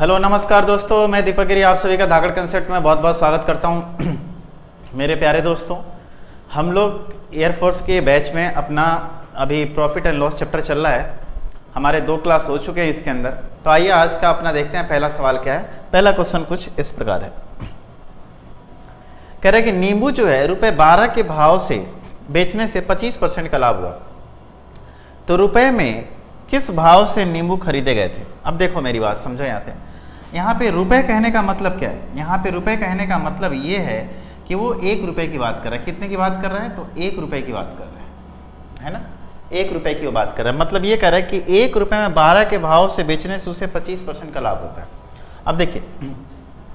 Hello नमस्कार दोस्तों, मैं दीपक गिरी आप सभी का धाकड़ कंसेप्ट में बहुत बहुत स्वागत करता हूं। मेरे प्यारे दोस्तों, हम लोग एयरफोर्स के बैच में अपना अभी प्रॉफिट एंड लॉस चैप्टर चल रहा है। हमारे 2 क्लास हो चुके हैं इसके अंदर। तो आइए आज का अपना देखते हैं पहला सवाल क्या है। पहला क्वेश्चन कुछ इस प्रकार है, कह रहे कि नींबू जो है ₹12 के भाव से बेचने से 25% का लाभ हुआ, तो रुपए में किस भाव से नींबू खरीदे गए थे। अब देखो मेरी बात समझो, यहाँ पे रुपए कहने का मतलब क्या है। यहाँ पे रुपए कहने का मतलब ये है कि वो 1 रुपए की बात कर रहा है। कितने की बात कर रहा है? तो 1 रुपए की बात कर रहा है ना। 1 रुपए की वो बात कर रहा है, मतलब ये कह रहा है कि 1 रुपए में 12 के भाव से बेचने से उसे 25% का लाभ होता है। अब देखिए,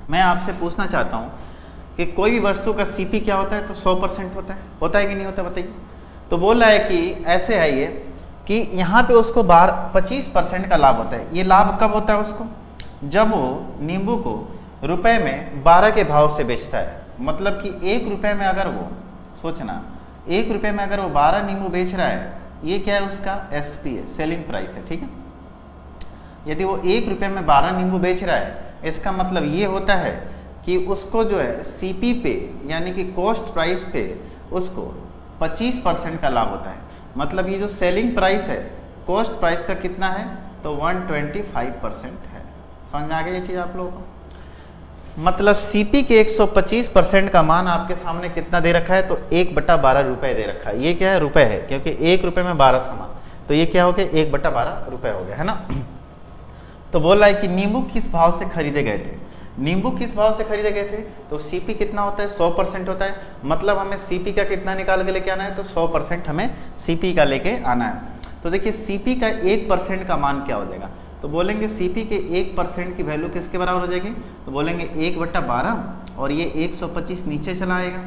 मैं आपसे पूछना चाहता हूँ कि कोई भी वस्तु का सीपी क्या होता है? तो 100% होता है कि नहीं होता, बताइए। तो बोल रहा है कि ऐसे है ये कि यहाँ पे उसको 25% का लाभ होता है। ये लाभ कब होता है उसको? जब वो नींबू को रुपए में 12 के भाव से बेचता है। मतलब कि 1 रुपए में अगर वो, सोचना, 1 रुपए में अगर वो 12 नींबू बेच रहा है, ये क्या है? उसका एसपी है, सेलिंग प्राइस है, ठीक है। यदि वो 1 रुपए में 12 नींबू बेच रहा है, इसका मतलब ये होता है कि उसको जो है सीपी पे, यानी कि कॉस्ट प्राइस पे, उसको 25% का लाभ होता है। मतलब ये जो सेलिंग प्राइस है, कॉस्ट प्राइस का कितना है? तो 125% है। समझ में आ गई ये चीज़ आप लोगों को? मतलब सीपी के 125% का मान आपके सामने कितना दे रखा है? तो 1/12 रुपए दे रखा है। ये क्या है? रुपए है, क्योंकि 1 रुपए में 12 सामान, तो ये क्या हो गया? 1/12 रुपए हो गया, है ना। तो बोल रहा है कि नींबू किस भाव से खरीदे गए थे। नींबू किस भाव से खरीदे गए थे? तो सीपी कितना होता है? 100% होता है। मतलब हमें सीपी का कितना निकाल के लेके आना है? तो 100% हमें सीपी का लेके आना है। तो देखिए, सीपी का 1% का मान क्या हो जाएगा? तो बोलेंगे सीपी के 1% की वैल्यू किसके बराबर हो जाएगी? तो बोलेंगे 1/12, और ये 125 नीचे चला आएगा।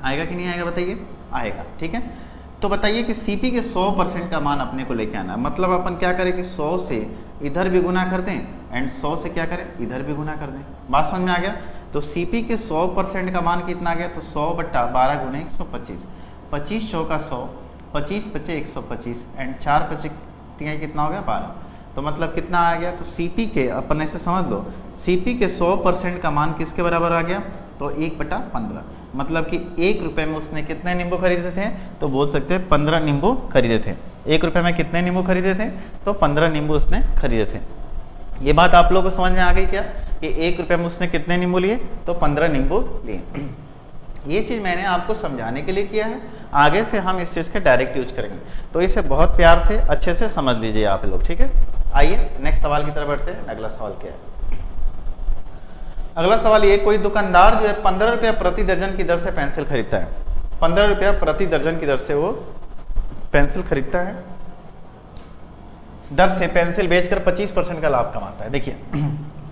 आएगा कि नहीं आएगा, बताइए? आएगा, ठीक है। तो बताइए कि सीपी के 100% का मान अपने को लेके आना है। मतलब अपन क्या करें कि 100 से इधर भी गुना कर दें एंड 100 से क्या करें? इधर भी गुना कर दें। बात समझ में आ गया? तो सीपी के 100% का मान कितना आ गया? तो 100/12 × 125, 25 चौका 100, 25 पचे 125 एंड 4 पचे कितना हो गया? 12। तो मतलब कितना आ गया? तो सीपी के, अपन ऐसे समझ लो, सीपी के 100% का मान किसके बराबर आ गया? तो 1/15। मतलब कि 1 रुपए में उसने कितने नींबू खरीदे थे? तो बोल सकते हैं 15 नींबू खरीदे थे। 1 रुपए में कितने नींबू खरीदे थे? तो 15 नींबू उसने खरीदे थे। ये बात आप लोगों को समझ में आ गई क्या कि 1 रुपए में उसने कितने नींबू लिए? तो 15 नींबू लिए। ये चीज़ मैंने आपको समझाने के लिए किया है। आगे से हम इस चीज़ के डायरेक्ट यूज करेंगे, तो इसे बहुत प्यार से अच्छे से समझ लीजिए आप लोग, ठीक है। आइए नेक्स्ट सवाल की तरफ बढ़ते हैं। अगला सवाल क्या है? अगला सवाल ये, कोई दुकानदार जो है 15 रुपया प्रति दर्जन की दर से पेंसिल खरीदता है। 15 रुपया प्रति दर्जन की दर से वो पेंसिल खरीदता है, दर से पेंसिल बेचकर 25% का लाभ कमाता है। देखिए,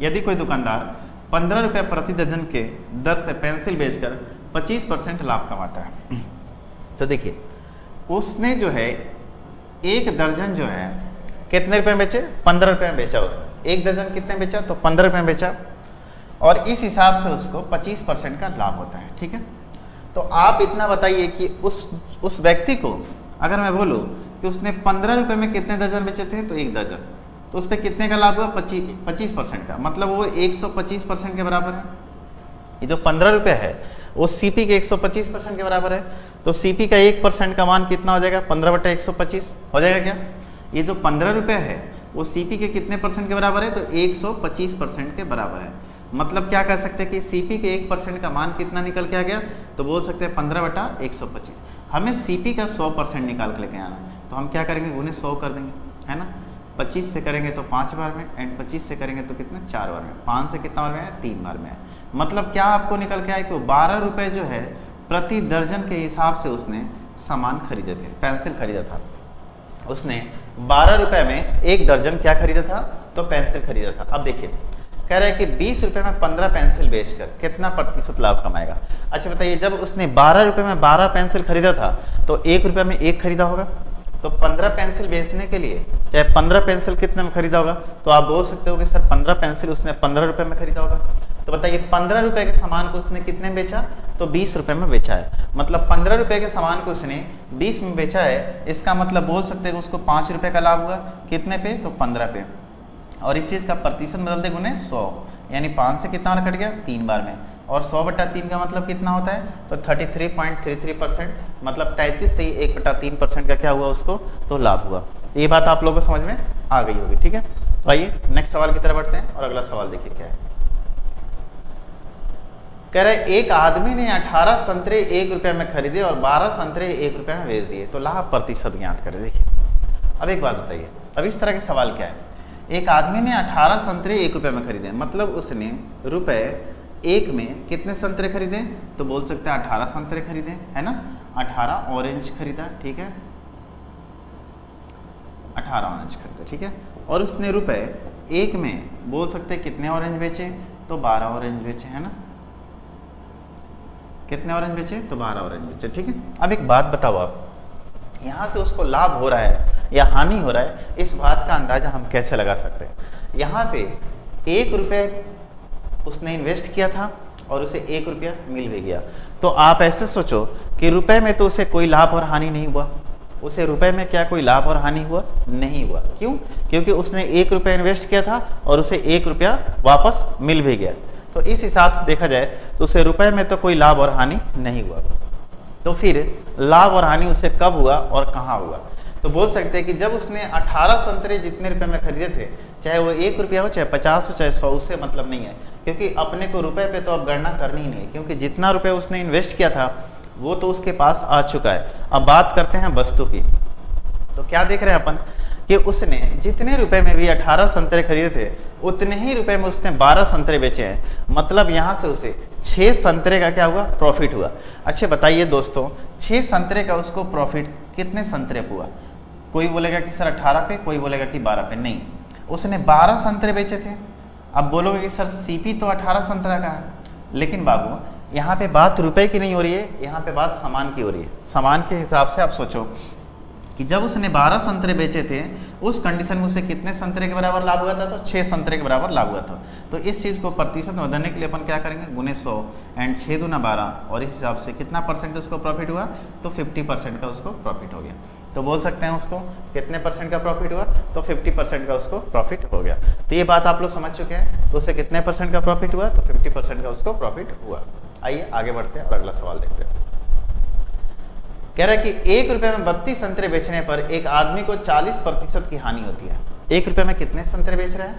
यदि कोई दुकानदार 15 रुपया प्रति दर्जन के दर से पेंसिल बेचकर 25% लाभ कमाता है, तो देखिए उसने जो है 1 दर्जन जो है कितने रुपए में बेचे? 15 रुपये में बेचा उसने। 1 दर्जन कितने बेचा? तो 15 रुपये में बेचा, और इस हिसाब से उसको 25% का लाभ होता है, ठीक है। तो आप इतना बताइए कि उस व्यक्ति को अगर मैं बोलूँ कि उसने 15 रुपये में कितने दर्जन बेचे थे? तो 1 दर्जन, तो उस पर कितने का लाभ हुआ? 25% का। मतलब वो 125% के बराबर है। ये जो 15 रुपये है वो सीपी के 125% के बराबर है। तो सीपी का 1% का मान कितना हो जाएगा? 15/125 हो जाएगा क्या? ये जो 15 रुपये है वो सीपी के कितने % के बराबर है? तो 125% के बराबर है। मतलब क्या कह सकते हैं कि सीपी के 1% का मान कितना निकल के आ गया? तो बोल सकते हैं 15/125। हमें सीपी का 100% निकाल के लेके आना है, तो हम क्या करेंगे? गुने 100 कर देंगे, है ना। 25 से करेंगे तो 5 बार में, एंड 25 से करेंगे तो कितना? 4 बार में। 5 से कितना बार में है? 3 बार में है। मतलब क्या आपको निकल के आए कि 12 रुपये जो है प्रति दर्जन के हिसाब से उसने सामान खरीदे थे, पेंसिल खरीदा था। उसने 12 रुपये में 1 दर्जन क्या खरीदा था? तो पेंसिल खरीदा था। अब देखिए, कह रहा है कि 20 रुपये में 15 पेंसिल बेचकर कितना % लाभ कमाएगा। अच्छा बताइए, जब उसने 12 रुपये में 12 पेंसिल खरीदा था तो 1 रुपये में 1 खरीदा होगा। तो 15 पेंसिल बेचने के लिए, चाहे 15 पेंसिल कितने में खरीदा होगा? तो आप बोल सकते हो कि सर 15 पेंसिल उसने 15 रुपये में खरीदा होगा। तो बताइए 15 रुपये के सामान को उसने कितने में बेचा? तो 20 रुपये में बेचा है। मतलब 15 रुपये के सामान को उसने 20 में बेचा है। इसका मतलब बोल सकते हैं कि उसको 5 रुपये का लाभ हुआ। कितने पे? तो 15 पे। और इस चीज़ का प्रतिशत बदल दे गुने 100, यानी 5 से कितना बार कट गया 3 बार में, और 100/3 का मतलब कितना होता है, तो 33.33%, मतलब 33 से ही 1/3% का क्या हुआ उसको, तो लाभ हुआ। ये बात आप लोगों को समझ में आ गई होगी, ठीक है। तो आइए नेक्स्ट सवाल की तरफ बढ़ते हैं और अगला सवाल देखिए क्या है। कह रहे एक आदमी ने 18 संतरे 1 रुपये में खरीदे और 12 संतरे 1 रुपये में बेच दिए, तो लाभ प्रतिशत ज्ञात करें। देखिए अब एक बात बताइए, अब इस तरह के सवाल क्या है, एक आदमी ने 18 संतरे 1 रुपये में खरीदे, मतलब उसने रुपए 1 में कितने संतरे खरीदे, तो बोल सकते हैं 18 संतरे खरीदे, है ना। 18 ऑरेंज खरीदा, ठीक है, 18 ऑरेंज खरीदे, ठीक है। और उसने रुपए 1 में बोल सकते हैं कितने ऑरेंज बेचे, तो 12 ऑरेंज बेचे, है ना। कितने ऑरेंज बेचे, तो 12 ऑरेंज बेचे, ठीक है। अब एक बात बताओ आप, यहाँ से उसको लाभ हो रहा है या हानि हो रहा है, इस बात का अंदाजा हम कैसे लगा सकते हैं। यहाँ पे 1 रुपये उसने इन्वेस्ट किया था और उसे 1 रुपया मिल भी गया, तो आप ऐसे सोचो कि रुपए में तो उसे कोई लाभ और हानि नहीं हुआ, उसे रुपए में क्या कोई लाभ और हानि हुआ, नहीं हुआ। क्यों, क्योंकि उसने 1 रुपया इन्वेस्ट किया था और उसे 1 रुपया वापस मिल भी गया, तो इस हिसाब से देखा जाए तो उसे रुपए में तो कोई लाभ और हानि नहीं हुआ। तो फिर लाभ और हानि उसे कब हुआ और कहाँ हुआ, तो बोल सकते हैं कि जब उसने 18 संतरे जितने रुपए में खरीदे थे, चाहे वो 1 रुपया हो, चाहे 50 हो, चाहे 100, उससे मतलब नहीं है, क्योंकि अपने को रुपए पे तो अब गणना करनी ही नहीं है, क्योंकि जितना रुपए उसने इन्वेस्ट किया था वो तो उसके पास आ चुका है। अब बात करते हैं वस्तु की, तो क्या देख रहे हैं अपन कि उसने जितने रुपए में भी 18 संतरे खरीदे थे, उतने ही रुपए में उसने 12 संतरे बेचे हैं, मतलब यहाँ से उसे 6 संतरे का क्या हुआ, प्रॉफिट हुआ। अच्छा बताइए दोस्तों, 6 संतरे का उसको प्रॉफिट कितने संतरे पे हुआ, कोई बोलेगा कि सर 18 पे, कोई बोलेगा कि 12 पे, नहीं, उसने 12 संतरे बेचे थे। अब बोलोगे कि सर सीपी तो 18 संतरा का है, लेकिन बाबू यहाँ पे बात रुपए की नहीं हो रही है, यहाँ पे बात सामान की हो रही है। सामान के हिसाब से आप सोचो कि जब उसने 12 संतरे बेचे थे, उस कंडीशन में उसे कितने संतरे के बराबर लाभ हुआ था, तो 6 संतरे के बराबर लाभ हुआ था। तो इस चीज़ को प्रतिशत में बदलने के लिए अपन क्या करेंगे, गुने 100 एंड 6 दूना 12, और इस हिसाब से कितना परसेंट उसको प्रॉफिट हुआ, तो 50% का उसको प्रॉफिट हो गया। तो बोल सकते हैं उसको कितने परसेंट का प्रॉफिट हुआ, तो 50% का उसको प्रॉफिट हो गया। तो ये बात आप लोग समझ चुके हैं, तो उसे कितने परसेंट का प्रॉफिट हुआ, तो 50% का उसको प्रॉफिट हुआ। आइए आगे बढ़ते हैं और अगला सवाल देखते हैं। कह रहा है कि 1 रुपये में 32 संतरे बेचने पर एक आदमी को 40% की हानि होती है। 1 रुपये में कितने संतरे बेच रहा है,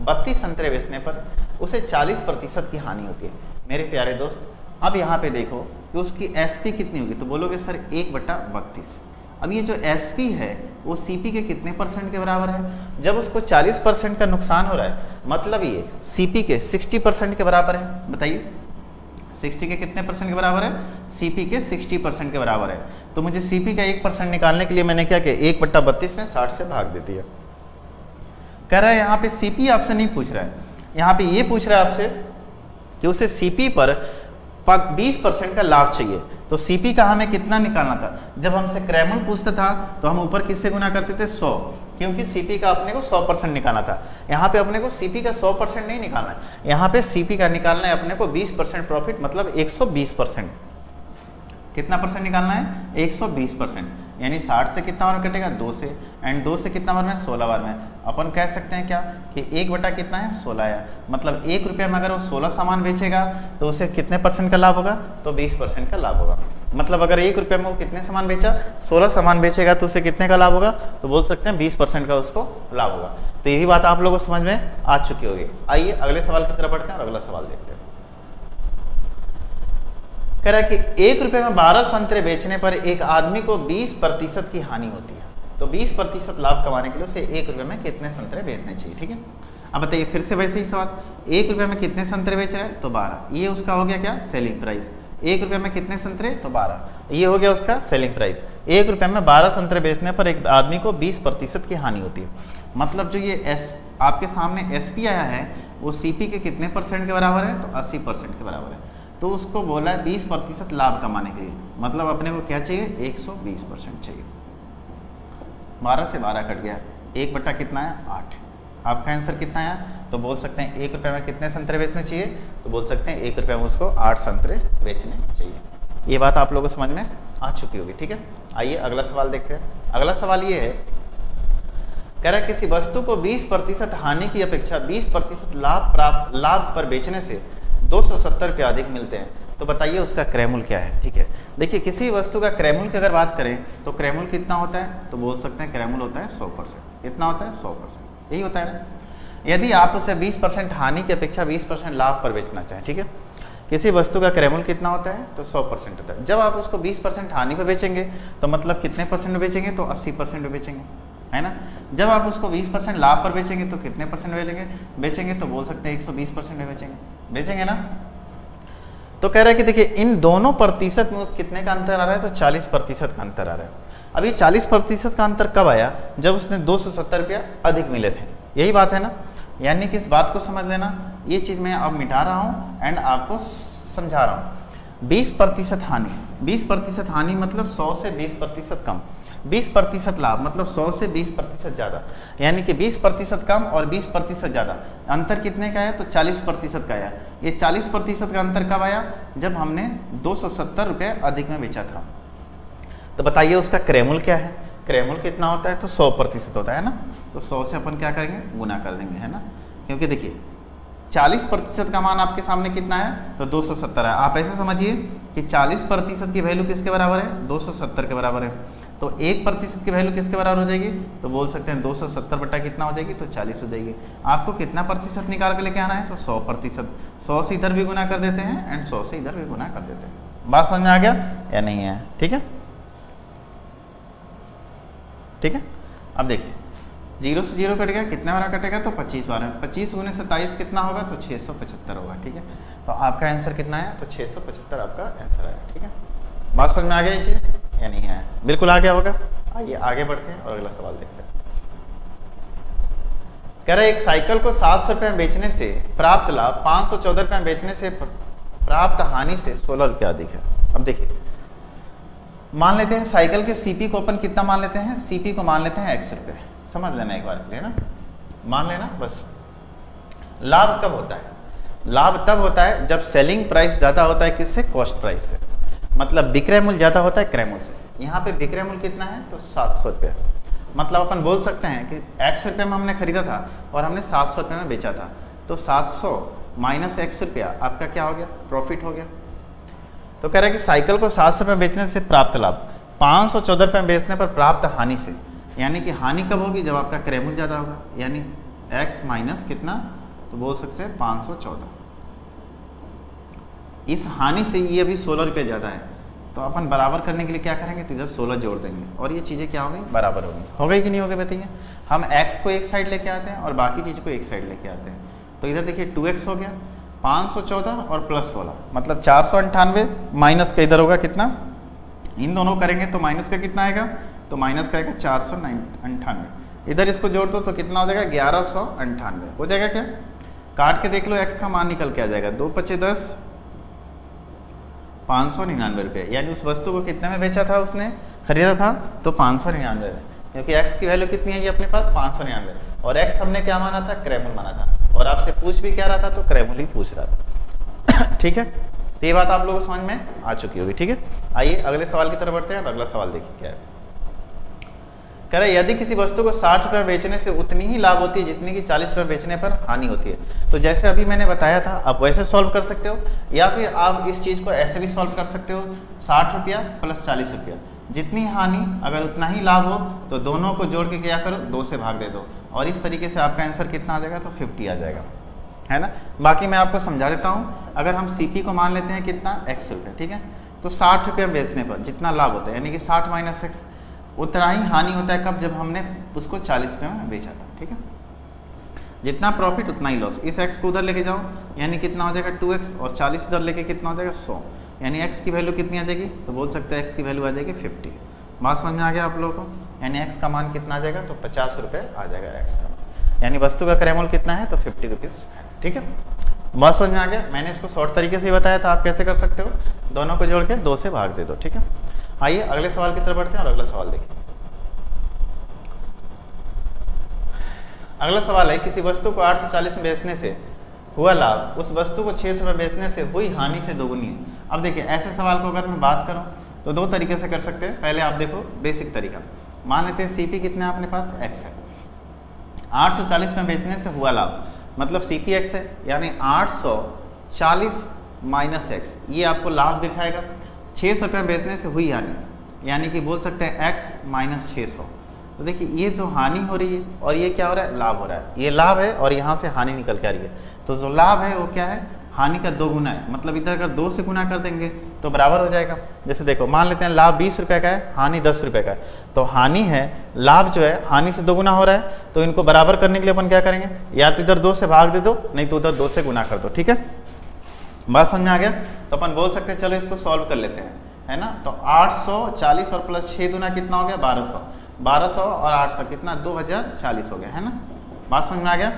32 संतरे बेचने पर उसे 40% की हानि होती है। मेरे प्यारे दोस्त, अब यहाँ पे देखो कि उसकी एसपी कितनी होगी, तो बोलोगे सर 1/32। अब ये जो एसपी है वो सीपी के कितने परसेंट के बराबर है, जब उसको 40% का नुकसान हो रहा है, मतलब ये सीपी के 60% के बराबर है। बताइए 60 के कितने परसेंट के बराबर है, सीपी के 60% के बराबर है। तो मुझे सीपी का 1% निकालने के लिए मैंने क्या किया, 1/32 में 60 से भाग दे दिया। कह रहा है यहाँ पे सीपी आपसे नहीं पूछ रहा है, यहाँ पे ये पूछ रहा है आपसे कि उसे सीपी पर 20% का लाभ चाहिए। तो सीपी का हमें कितना निकालना था, जब हमसे क्रैमल पूछता था तो हम ऊपर किससे गुना करते थे, 100, क्योंकि सीपी का अपने को 100% निकालना था। यहाँ पे अपने को सीपी का 100% नहीं निकालना है, यहाँ पे सीपी का निकालना है अपने को 20% प्रॉफिट, मतलब 120%। कितना परसेंट निकालना है, 120%, यानी 60 से कितना बार कटेगा, 2 से, एंड 2 से कितना बार में, 16 बार में। अपन कह सकते हैं क्या कि 1 बटा कितना है, 16 है, मतलब 1 रुपये में अगर वो 16 सामान बेचेगा तो उसे कितने परसेंट का लाभ होगा, तो 20% का लाभ होगा। मतलब अगर 1 रुपये में वो कितने सामान बेचा, 16 सामान बेचेगा तो उसे कितने का लाभ होगा, तो बोल सकते हैं 20% का उसको लाभ होगा। तो यही बात आप लोगों को समझ में आ चुकी होगी। आइए अगले सवाल की तरफ बढ़ते हैं और अगला सवाल देखते हैं। कह रहा है कि 1 रुपये में 12 संतरे बेचने पर एक आदमी को 20% की हानि होती है। तो 20% लाभ कमाने के लिए उसे 1 रुपये में कितने संतरे बेचने चाहिए, ठीक है। अब बताइए फिर से वैसे ही सवाल, 1 रुपये में कितने संतरे बेच रहा है, तो 12, ये उसका हो गया क्या, सेलिंग प्राइस। 1 रुपये में कितने संतरे, तो 12, ये हो गया उसका सेलिंग प्राइस। 1 रुपये में 12 संतरे बेचने पर एक आदमी को 20% की हानि होती है। मतलब जो ये आपके सामने एसपी आया है वो सीपी के कितने परसेंट के बराबर है, तो 80% के बराबर है। तो उसको बोला है 20% लाभ कमाने के लिए, मतलब अपने को क्या चाहिए, 120% चाहिए। 12 से 12 कट गया, 1 बटा कितना है, 8। आपका आंसर कितना आया, तो बोल सकते हैं 1 रुपये में कितने संतरे बेचने चाहिए, तो बोल सकते हैं 1 रुपये में उसको 8 संतरे बेचने चाहिए। ये बात आप लोगों को समझ में आ चुकी होगी, ठीक है। आइए अगला सवाल देखते हैं। अगला सवाल ये है कह रहा है किसी वस्तु को 20% हानि की अपेक्षा 20% लाभ पर बेचने से 270 रुपये अधिक मिलते हैं, तो बताइए उसका क्रय मूल्य क्या है। ठीक है, देखिए किसी वस्तु का क्रय मूल्य की अगर बात करें तो क्रय मूल्य कितना होता है, तो बोल सकते हैं क्रय मूल्य होता है 100%। कितना होता है, 100%, यही होता है ना। यदि आप उसे 20% हानि की अपेक्षा 20% लाभ पर बेचना चाहें, ठीक है, किसी वस्तु का क्रय मूल्य कितना होता है, तो 100% होता है। जब आप उसको 20% हानि पर बेचेंगे तो मतलब कितने परसेंट में बेचेंगे, तो 80% में बेचेंगे, है ना। जब आप उसको 20% लाभ पर बेचेंगे तो कितने परसेंट बेचेंगे, तो बोल सकते हैं 120% में बेचेंगे ना। तो कह रहा है कि देखिए इन दोनों प्रतिशत में कितने का अंतर आ रहा है, तो 40% का अंतर आ रहा है। अब ये 40% का अंतर कब आया, जब उसने 270 रुपया अधिक मिले थे, यही बात है ना। यानी कि इस बात को समझ लेना, ये चीज़ मैं अब मिटा रहा हूँ एंड आपको समझा रहा हूँ। 20% हानि, 20% हानि मतलब 100 से 20% कम, 20% लाभ मतलब 100 से 20% ज़्यादा, यानी कि 20% कम और 20% ज़्यादा। अंतर कितने का है, तो 40% का आया। ये 40% का अंतर कब आया, जब हमने 270 रुपये अधिक में बेचा था। तो बताइए उसका क्रय मूल्य क्या है, क्रय मूल्य कितना होता है, तो 100% होता है ना। तो 100 से अपन क्या करेंगे, गुना कर देंगे, है ना। क्योंकि देखिए 40% का मान आपके सामने कितना है, तो 270 है। आप ऐसे समझिए कि 40% की वैल्यू किसके बराबर है, 270 के बराबर है। तो 1% की वैल्यू किसके बराबर हो जाएगी, तो बोल सकते हैं 270 बटा कितना हो जाएगी, तो 40 हो जाएगी। आपको कितना प्रतिशत निकाल के लेके आना है, तो 100%। 100 से इधर भी गुना कर देते हैं एंड 100 से इधर भी गुना कर देते हैं। बात समझ में आ गया या नहीं है, ठीक है। ठीक है, अब देखिए 0 से 0 कट गया, कितने बार कटेगा, तो 25 बार। 25 गुने 27 कितना होगा, तो 675 होगा। ठीक है, तो आपका आंसर कितना है, तो 675 आपका आंसर आया। ठीक है, बात समझ में आ गया ये चीज़ या नहीं है, बिल्कुल आ गया होगा। आइए आगे बढ़ते हैं और अगला सवाल देखते हैं। कह रहा है एक साइकिल को 700 रुपये में बेचने से प्राप्त लाभ 514 रुपये में बेचने से प्राप्त हानि से 16 रुपये अधिक है। अब देखिए मान लेते हैं साइकिल के सीपी को अपन कितना मान लेते हैं, सीपी को मान लेते हैं x रुपये। समझ लेना एक बार के लिए ना, मान लेना बस। लाभ कब होता है, लाभ तब होता है जब सेलिंग प्राइस ज्यादा होता है किससे, कॉस्ट प्राइस से। मतलब विक्रय मूल्य ज्यादा होता है क्रय मूल्य से। यहाँ पे विक्रय मूल्य कितना है, तो 700 रुपये। मतलब अपन बोल सकते हैं कि x रुपये में हमने खरीदा था और हमने 700 रुपये में बेचा था, तो 700 माइनस x रुपया आपका क्या हो गया, प्रॉफिट हो गया। तो कह रहा है कि साइकिल को 700 रुपये बेचने से प्राप्त लाभ 514 रुपये में बेचने पर प्राप्त हानि से, यानी कि हानि कब होगी, जब आपका क्रय मूल्य ज़्यादा होगा, यानी x माइनस कितना, तो बोल सकते हैं 514। इस हानि से ये अभी 16 रुपये ज़्यादा है, तो अपन बराबर करने के लिए क्या करेंगे, तो इधर 16 जोड़ देंगे और ये चीज़ें क्या हो गई, बराबर हो गई कि नहीं हो गई बताइए। हम x को एक साइड लेके आते हैं और बाकी चीज़ को एक साइड लेके आते हैं। तो इधर देखिए 2x हो गया, 514 और प्लस 16 मतलब 498 माइनस का इधर होगा कितना, इन दोनों करेंगे तो माइनस का कितना आएगा, तो माइनस का आएगा 498। इधर इसको जोड़ दो तो कितना हो जाएगा, 1198 हो जाएगा। क्या काट के देख लो, x का मान निकल के आ जाएगा, 2 5 10 599 रुपये। यानी उस वस्तु को कितने में बेचा था, उसने खरीदा था तो 599, क्योंकि x की वैल्यू कितनी है ये अपने पास 599 और x हमने क्या माना था, क्रय मूल्य माना था। और आपसे पूछ भी क्या रहा था, तो क्रय मूल्य ही पूछ रहा था। ठीक है, तो ये बात आप लोगों को समझ में आ चुकी होगी। ठीक है, आइए अगले सवाल की तरफ बढ़ते हैं। अगला सवाल देखिए क्या है। कह रहे यदि किसी वस्तु को 60 रुपये बेचने से उतनी ही लाभ होती है जितनी कि 40 रुपये बेचने पर हानि होती है। तो जैसे अभी मैंने बताया था, आप वैसे सॉल्व कर सकते हो या फिर आप इस चीज़ को ऐसे भी सॉल्व कर सकते हो, 60 रुपया प्लस 40 रुपया, जितनी हानि अगर उतना ही लाभ हो तो दोनों को जोड़ के क्या करो, 2 से भाग दे दो और इस तरीके से आपका आंसर कितना आ जाएगा, तो 50 आ जाएगा, है ना। बाकी मैं आपको समझा देता हूँ। अगर हम सीपी को मान लेते हैं कितना, x रुपये, ठीक है, तो 60 रुपये बेचने पर जितना लाभ होता है, यानी कि 60 माइनस x, उतना ही हानि होता है कब, जब हमने उसको 40 रुपये में बेचा था। ठीक है, जितना प्रॉफिट उतना ही लॉस। इस x को उधर लेके जाओ, यानी कितना हो जाएगा 2x और 40 इधर लेके कितना हो जाएगा 100, यानी x की वैल्यू कितनी आ जाएगी, तो बोल सकते हैं x की वैल्यू आ जाएगी 50। बात समझ में आ गया आप लोगों को, यानी x का मान कितना आ जाएगा, तो 50 रुपये आ जाएगा x का मान, यानी वस्तु का क्रय मूल्य कितना है, तो 50 रुपीज़ है। ठीक है, बात समझ में आ गया। मैंने इसको शॉर्ट तरीके से बताया था, आप कैसे कर सकते हो, दोनों को जोड़ के 2 से भाग दे दो। ठीक है, आइए अगले सवाल की तरफ बढ़ते हैं और अगला सवाल देखिए। अगला सवाल है, किसी वस्तु को 840 में बेचने से हुआ लाभ उस वस्तु को 600 में बेचने से हुई हानि से दोगुनी है। अब देखिए ऐसे सवाल को अगर मैं बात करूं तो 2 तरीके से कर सकते हैं। पहले आप देखो बेसिक तरीका, मान लेते हैं सीपी कितना है अपने पास, x है, 840 में बेचने से हुआ लाभ, मतलब CPX है, यानी 840 माइनस एक्स, ये आपको लाभ दिखाएगा। 600 रुपये बेचने से हुई हानि, यानी कि बोल सकते हैं x माइनस 600। तो देखिए ये जो हानि हो रही है और ये क्या हो रहा है, लाभ हो रहा है। ये लाभ है और यहाँ से हानि निकल के आ रही है, तो जो लाभ है वो क्या है, हानि का 2 गुना है। मतलब इधर अगर 2 से गुना कर देंगे तो बराबर हो जाएगा। जैसे देखो मान लेते हैं लाभ 20 रुपये का है, हानि 10 रुपये का है, तो हानि है, लाभ जो है हानि से 2 गुना हो रहा है, तो इनको बराबर करने के लिए अपन क्या करेंगे, या तो इधर 2 से भाग दे दो, नहीं तो उधर 2 से गुना कर दो। ठीक है, बात समझ में आ गया। तो अपन बोल सकते हैं चलो इसको सॉल्व कर लेते हैं, है ना। तो 840 और प्लस 6 गुना कितना हो गया, 1200, 1200 और 800 कितना, 2040 हो गया, है ना। बात समझ में आ गया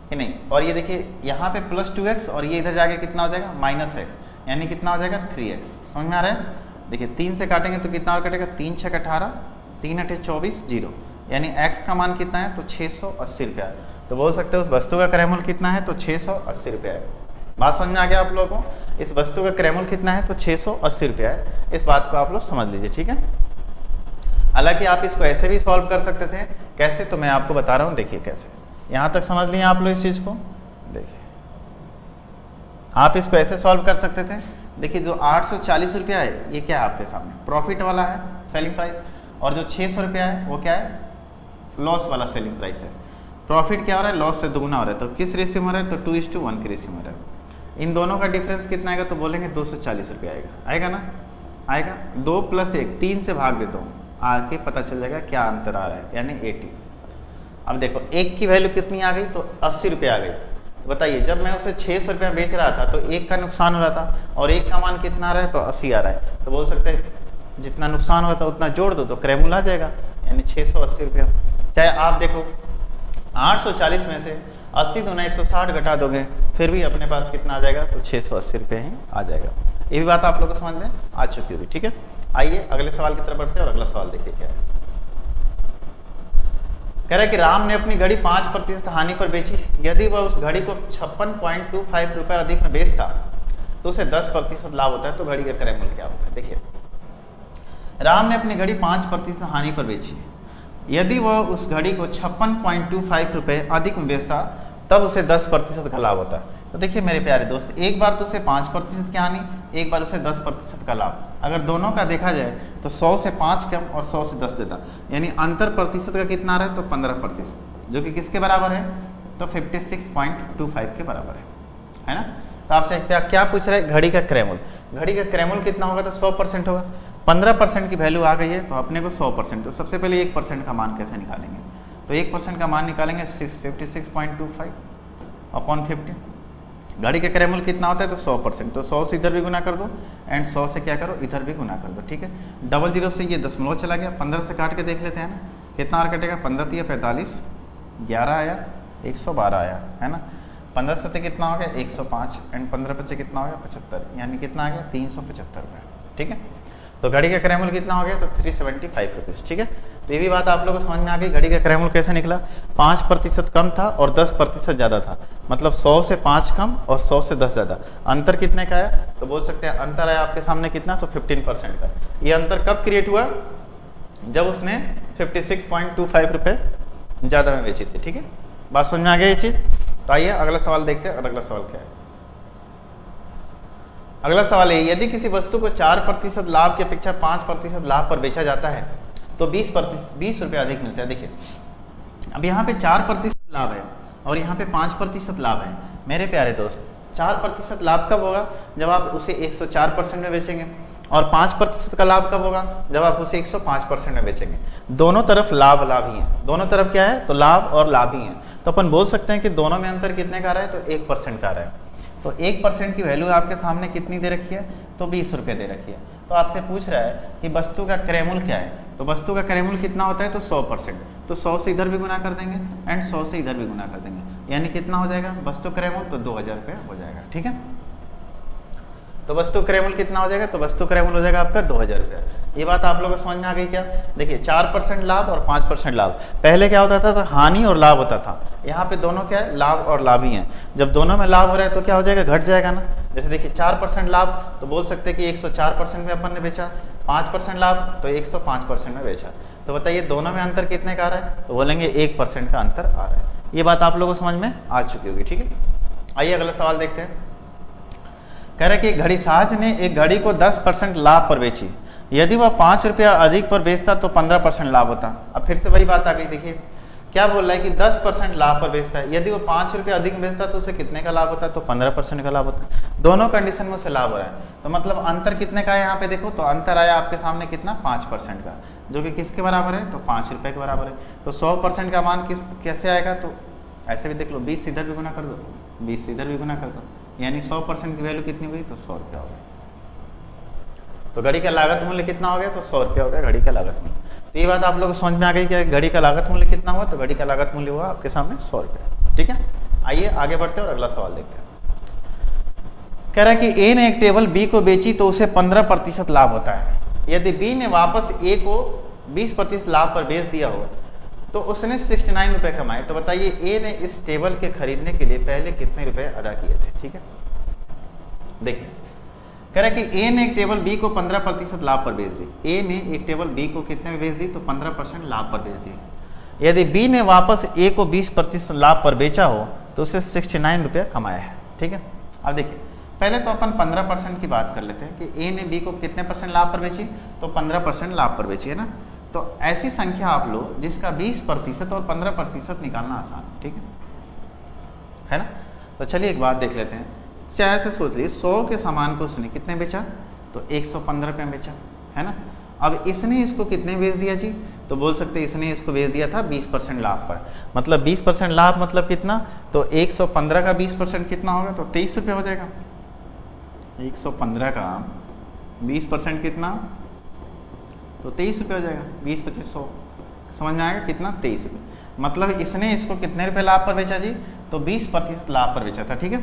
कि नहीं। और ये देखिए यहाँ पे प्लस 2x और ये इधर जाके कितना हो जाएगा, माइनस x, यानी कितना हो जाएगा 3x। समझ में आ रहा है। देखिए 3 से काटेंगे तो कितना और कटेगा, 3 6 18, 3 8 24 0, यानी x का मान कितना है, तो 680 रुपया है। तो बोल सकते हैं उस वस्तु का क्रय मूल्य कितना है, तो 680 रुपया है। बात समझ में आ गया आप लोगों को। इस वस्तु का क्रय मूल्य कितना है, तो 680 रुपया है। इस बात को आप लोग समझ लीजिए, ठीक है। हालांकि आप इसको ऐसे भी सॉल्व कर सकते थे, कैसे, तो मैं आपको बता रहा हूँ। देखिए कैसे, यहाँ तक समझ लिए आप लोग इस चीज़ को। देखिए आप इसको ऐसे सॉल्व कर सकते थे। देखिए जो 840 रुपया है ये क्या है आपके सामने, प्रॉफिट वाला है सेलिंग प्राइस, और जो 600 रुपया है वो क्या है, लॉस वाला सेलिंग प्राइस है। प्रॉफिट क्या हो रहा है, लॉस से दुगुना हो रहा है, तो किस रेशियो में हो रहा है, तो 2:1 की रेशियो में हो रहा है। इन दोनों का डिफरेंस कितना आएगा, तो बोलेंगे 240 रुपया आएगा, आएगा ना, आएगा। 2 + 1, 3 से भाग देता हूँ, आके पता चल जाएगा क्या अंतर आ रहा है, यानी 80। अब देखो 1 की वैल्यू कितनी आ गई, तो 80 रुपये आ गई। तो बताइए जब मैं उसे 600 रुपया बेच रहा था तो 1 का नुकसान हो रहा था, और 1 का मान कितना आ रहा है, तो 80 आ रहा है। तो बोल सकते हैं जितना नुकसान होता है उतना जोड़ दो तो क्रय मूल्य आ जाएगा, यानी 680 रुपया। चाहे आप देखो 840 में से 80 दूना 160 घटा दोगे, फिर भी अपने पास कितना आ जाएगा, तो 680 रुपये ही आ जाएगा। ये भी बात आप लोगों को समझ में आ चुकी होगी, ठीक है। आइए अगले सवाल की तरफ बढ़ते हैं, और अगला सवाल देखिए क्या है। कह रहा है कि राम ने अपनी घड़ी 5% हानि पर बेची। यदि वह उस घड़ी को 56.25 रुपये अधिक में बेचता तो उसे 10% लाभ होता है। तो घड़ी का क्रय मूल्य क्या होता है। देखिए राम ने अपनी घड़ी 5% हानि पर बेची। यदि वह उस घड़ी को 56.25 रुपये अधिक में बेचता तब उसे 10% का लाभ होता है। तो देखिए मेरे प्यारे दोस्त, एक बार तो उसे 5% की हानि, एक बार उसे 10% का लाभ। अगर दोनों का देखा जाए तो 100 से 5 कम और 100 से 10 देता, यानी अंतर प्रतिशत का कितना आ रहा है, तो 15%, जो कि किसके बराबर है, तो 56.25 के बराबर है ना। तो आपसे क्या पूछ रहा है, घड़ी का क्रय मूल्य। घड़ी का क्रय मूल्य कितना होगा, तो 100% होगा। 15% की वैल्यू आ गई है तो अपने को 100%, तो सबसे पहले 1% का मान कैसे निकालेंगे, तो 1% का मान निकालेंगे 56.25 अपॉन 50। घड़ी का क्रय मूल्य कितना होता है, तो 100%, तो 100 से इधर भी गुना कर दो एंड 100 से क्या करो, इधर भी गुना कर दो, ठीक है। 00 से ये दशमलव चला गया, 15 से काट के देख लेते हैं ना, कितना और कटेगा, 15 × 45, 11 आया, 112 आया, है ना। 15 से कितना हो गया, 105 एंड 15 बच्चे कितना हो गया, 75, यानी कितना आ गया, 375 रुपये, ठीक है। तो घड़ी का क्रय मूल्य कितना हो गया, तो 375 रुपीज़, ठीक है। तो ये भी बात आप लोगों को समझ में आ गई, घड़ी का क्रय मूल्य कैसे निकला, 5% कम था और 10% ज़्यादा था, मतलब 100 से 5 कम और 100 से 10 ज़्यादा। अंतर कितने का है, तो बोल सकते हैं अंतर है आपके सामने कितना, तो 15% का। ये अंतर कब क्रिएट हुआ, जब उसने 56.25 रुपये ज़्यादा में बेची थी, ठीक है। बात समझ में आ गई ये चीज़। तो आइए अगला सवाल देखते हैं, और अगला सवाल क्या है। अगला सवाल है, यदि किसी वस्तु को 4% लाभ की अपेक्षा 5% लाभ पर बेचा जाता है तो 20 रुपये अधिक मिलता है। देखिए अब यहाँ पे 4% लाभ है और यहाँ पे 5% लाभ है। मेरे प्यारे दोस्त 4% लाभ कब होगा, जब आप उसे 104% में बेचेंगे, और 5% का लाभ कब होगा, जब आप उसे 105% में बेचेंगे। दोनों तरफ लाभ लाभ ही है, दोनों तरफ क्या है, तो लाभ और लाभ ही है। तो अपन बोल सकते हैं कि दोनों में अंतर कितने का आ रहा है, तो 1% का आ रहा है। तो 1% की वैल्यू आपके सामने कितनी दे रखी है, तो 20 रुपये दे रखी है। तो आपसे पूछ रहा है कि वस्तु का क्रय मूल्य क्या है, तो वस्तु का क्रय मूल्य कितना होता है, तो 100%, तो 100 से इधर भी गुना कर देंगे एंड 100 से इधर भी गुना कर देंगे, यानी कितना हो जाएगा वस्तु क्रय मूल्य, तो 2000 रुपये हो जाएगा, ठीक है। तो वस्तु क्रय मूल्य कितना हो जाएगा, तो वस्तु क्रय मूल्य हो जाएगा आपका 2000 रुपये। ये बात आप लोगों को समझ में आ गई क्या। देखिए 4% लाभ और 5% लाभ, पहले क्या होता था, तो हानि और लाभ होता था, यहाँ पे दोनों क्या है, लाभ और लाभ ही हैं। जब दोनों में लाभ हो रहा है तो क्या हो जाएगा, घट जाएगा ना। जैसे देखिए 4% लाभ, तो बोल सकते हैं कि 104% में अपन ने बेचा, 5% लाभ, तो 105% में बेचा। तो बताइए दोनों में अंतर कितने का आ रहा है, तो बोलेंगे 1% का अंतर आ रहा है। ये बात आप लोगों को समझ में आ चुकी होगी, ठीक है। आइए अगला सवाल देखते हैं। कह रहे कि घड़ीसाज ने एक घड़ी को 10% लाभ पर बेची, यदि वह 5 रुपया अधिक पर बेचता तो 15% लाभ होता। अब फिर से वही बात आ गई, देखिए क्या बोल रहा है कि 10% लाभ पर बेचता है, यदि वो 5 रुपया अधिक बेचता तो उसे कितने का लाभ होता है, तो 15% का लाभ होता है। दोनों कंडीशन में उसे लाभ हो रहा है, तो मतलब अंतर कितने का है यहाँ पे देखो, तो अंतर आया आपके सामने कितना, 5% का, जो कि किसके बराबर है, तो 5 रुपये के बराबर है। तो 100% का मान कैसे आएगा, तो ऐसे भी देख लो, 20 इधर भी गुना कर दो, 20 इधर भी गुना कर दो, यानी 100% की वैल्यू कितनी हुई, तो 100 रुपया हो गया। तो घड़ी का लागत मूल्य कितना हो गया, तो 100 रुपया हो गया घड़ी का लागत मूल्य। तो ये बात आप लोगों को समझ में आ गई कि घड़ी का लागत मूल्य कितना हुआ, तो घड़ी का लागत मूल्य हुआ आपके सामने 100 रुपया, ठीक है। आइए आगे बढ़ते हैं और अगला सवाल देखते हैं। कह रहा है कि ए ने एक टेबल बी को बेची तो उसे 15% लाभ होता है, यदि बी ने वापस ए को 20% लाभ पर बेच दिया हो तो उसने 69 रुपये कमाए। तो बताइए ए ने इस टेबल के खरीदने के लिए पहले कितने रुपए अदा किए थे, ठीक है। देखिए कह रहा है कि ए ने एक टेबल बी को 15% लाभ पर बेच दी। ए ने एक टेबल बी को कितने में बेच दी, तो 15% लाभ पर बेच दी। यदि बी ने वापस ए को 20% लाभ पर बेचा हो तो उसे 69 रुपये कमाया है, ठीक है। अब देखिए पहले तो अपन 15% की बात कर लेते हैं कि ए ने बी को कितने परसेंट लाभ पर बेची, तो 15% लाभ पर बेची, है ना। तो ऐसी संख्या आप लो जिसका 20% और 15% निकालना आसान, ठीक है ना। तो चलिए एक बात देख लेते हैं, चाहे ऐसे सोच लीजिए 100 के सामान को उसने कितने बेचा, तो 115 रुपये में बेचा, है ना। अब इसने इसको कितने बेच दिया जी, तो बोल सकते हैं इसने इसको बेच दिया था 20% लाभ पर, मतलब 20% लाभ मतलब कितना, तो 115 का 20% कितना होगा, तो 23 रुपये हो जाएगा। 115 का 20% कितना, तो 23 रुपये हो जाएगा। 20 25 100, समझ में आएगा कितना, 23 रुपये। मतलब इसने इसको कितने रुपये लाभ पर बेचा जी, तो 20% लाभ पर बेचा था, ठीक है।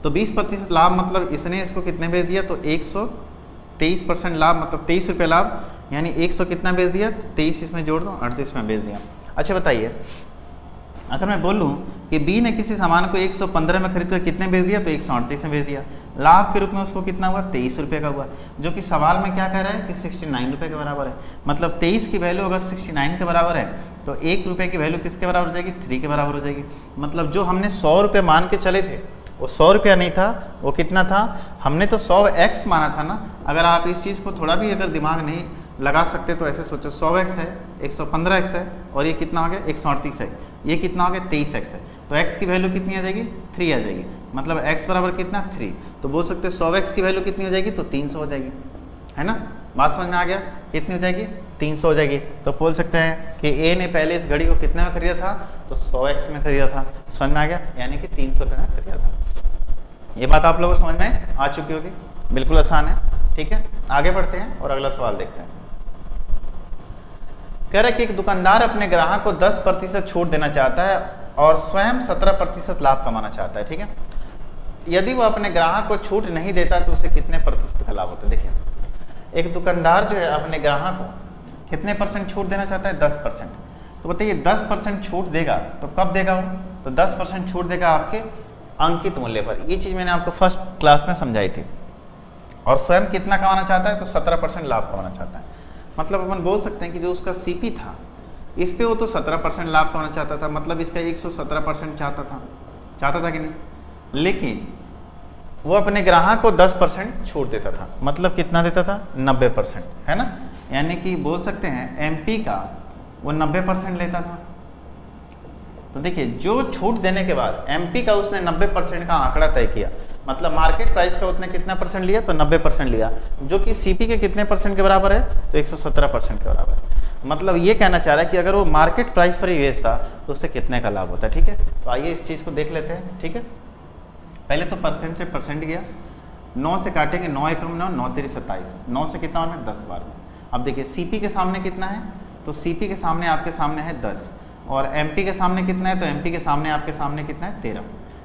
तो 20% लाभ मतलब इसने इसको कितने बेच दिया, तो 123% लाभ मतलब 23 रुपये लाभ, यानी 100 कितना बेच दिया, तो 23 इसमें जोड़ दो, 38 में बेच दिया। अच्छा बताइए अगर मैं बोलूँ कि बी ने किसी सामान को 115 में खरीद कर कितने बेच दिया, तो 138 में बेच दिया, लाभ के रूप में उसको कितना हुआ, 23 रुपये का हुआ, जो कि सवाल में क्या कह रहा है कि 69 रुपये के बराबर है। मतलब 23 की वैल्यू अगर 69 के बराबर है तो 1 रुपये की वैल्यू किसके बराबर हो जाएगी, 3 के बराबर हो जाएगी। मतलब जो हमने 100 रुपये मान के चले थे वो 100 रुपया नहीं था, वो कितना था, हमने तो 100x माना था ना। अगर आप इस चीज़ को थोड़ा भी अगर दिमाग नहीं लगा सकते तो ऐसे सोचो, 100x है, 115x है, और ये कितना हो गया, 138 है, ये कितना हो गया, 23x है। तो x की वैल्यू कितनी आ जाएगी, 3 आ जाएगी। मतलब x बराबर कितना, 3। तो बोल सकते हैं 100x की वैल्यू कितनी हो जाएगी, तो 300 हो जाएगी, है ना। बात समझ में आ गया, कितनी हो जाएगी, 300 हो जाएगी। तो बोल सकते हैं कि ए ने पहले इस घड़ी को कितने में खरीदा था, तो 100x में खरीदा था, समझ में आ गया, यानी कि 300 रुपये में खरीदा था। ये बात आप लोगों को समझ में आ चुकी होगी, बिल्कुल आसान है, ठीक है। आगे बढ़ते हैं और अगला सवाल देखते हैं। कह रहे कि एक दुकानदार अपने ग्राहक को 10% छूट देना चाहता है और स्वयं 17% लाभ कमाना चाहता है, ठीक है। यदि वो अपने ग्राहक को छूट नहीं देता तो उसे कितने प्रतिशत का लाभ होता है। देखिए एक दुकानदार जो है अपने ग्राहक को कितने % छूट देना चाहता है, 10%। तो बताइए 10% छूट देगा तो कब देगा वो, तो 10% छूट देगा आपके अंकित मूल्य पर। ये चीज़ मैंने आपको फर्स्ट क्लास में समझाई थी। और स्वयं कितना कमाना चाहता है, तो 17% लाभ कमाना चाहता है। मतलब अपन बोल सकते हैं कि जो उसका सीपी था इस पे वो तो 17% लाभ कमाना चाहता था, मतलब इसका 117% चाहता था कि नहीं, लेकिन वो अपने ग्राहक को 10% छूट देता था। मतलब कितना देता था, 90%, है ना। यानी कि बोल सकते हैं एमपी का वो 90% लेता था। तो देखिए जो छूट देने के बाद एमपी का उसने 90% का आंकड़ा तय किया, मतलब मार्केट प्राइस का उसने कितना % लिया, तो 90% लिया, जो कि सीपी के कितने % के बराबर है, तो 117% के बराबर है। मतलब ये कहना चाह रहा है कि अगर वो मार्केट प्राइस पर ही बेचता तो उससे कितने का लाभ होता है, ठीक है। तो आइए इस चीज़ को देख लेते हैं, ठीक है। पहले तो परसेंट से परसेंट गया, 9 से काटेंगे, 9 एकम 9, 9 तेरी 27, 9 से कितना होना है, 10 बार में। अब देखिए सीपी के सामने कितना है, तो सीपी के सामने आपके सामने है 10, और एमपी के सामने कितना है, तो एमपी के सामने आपके सामने कितना है, 13।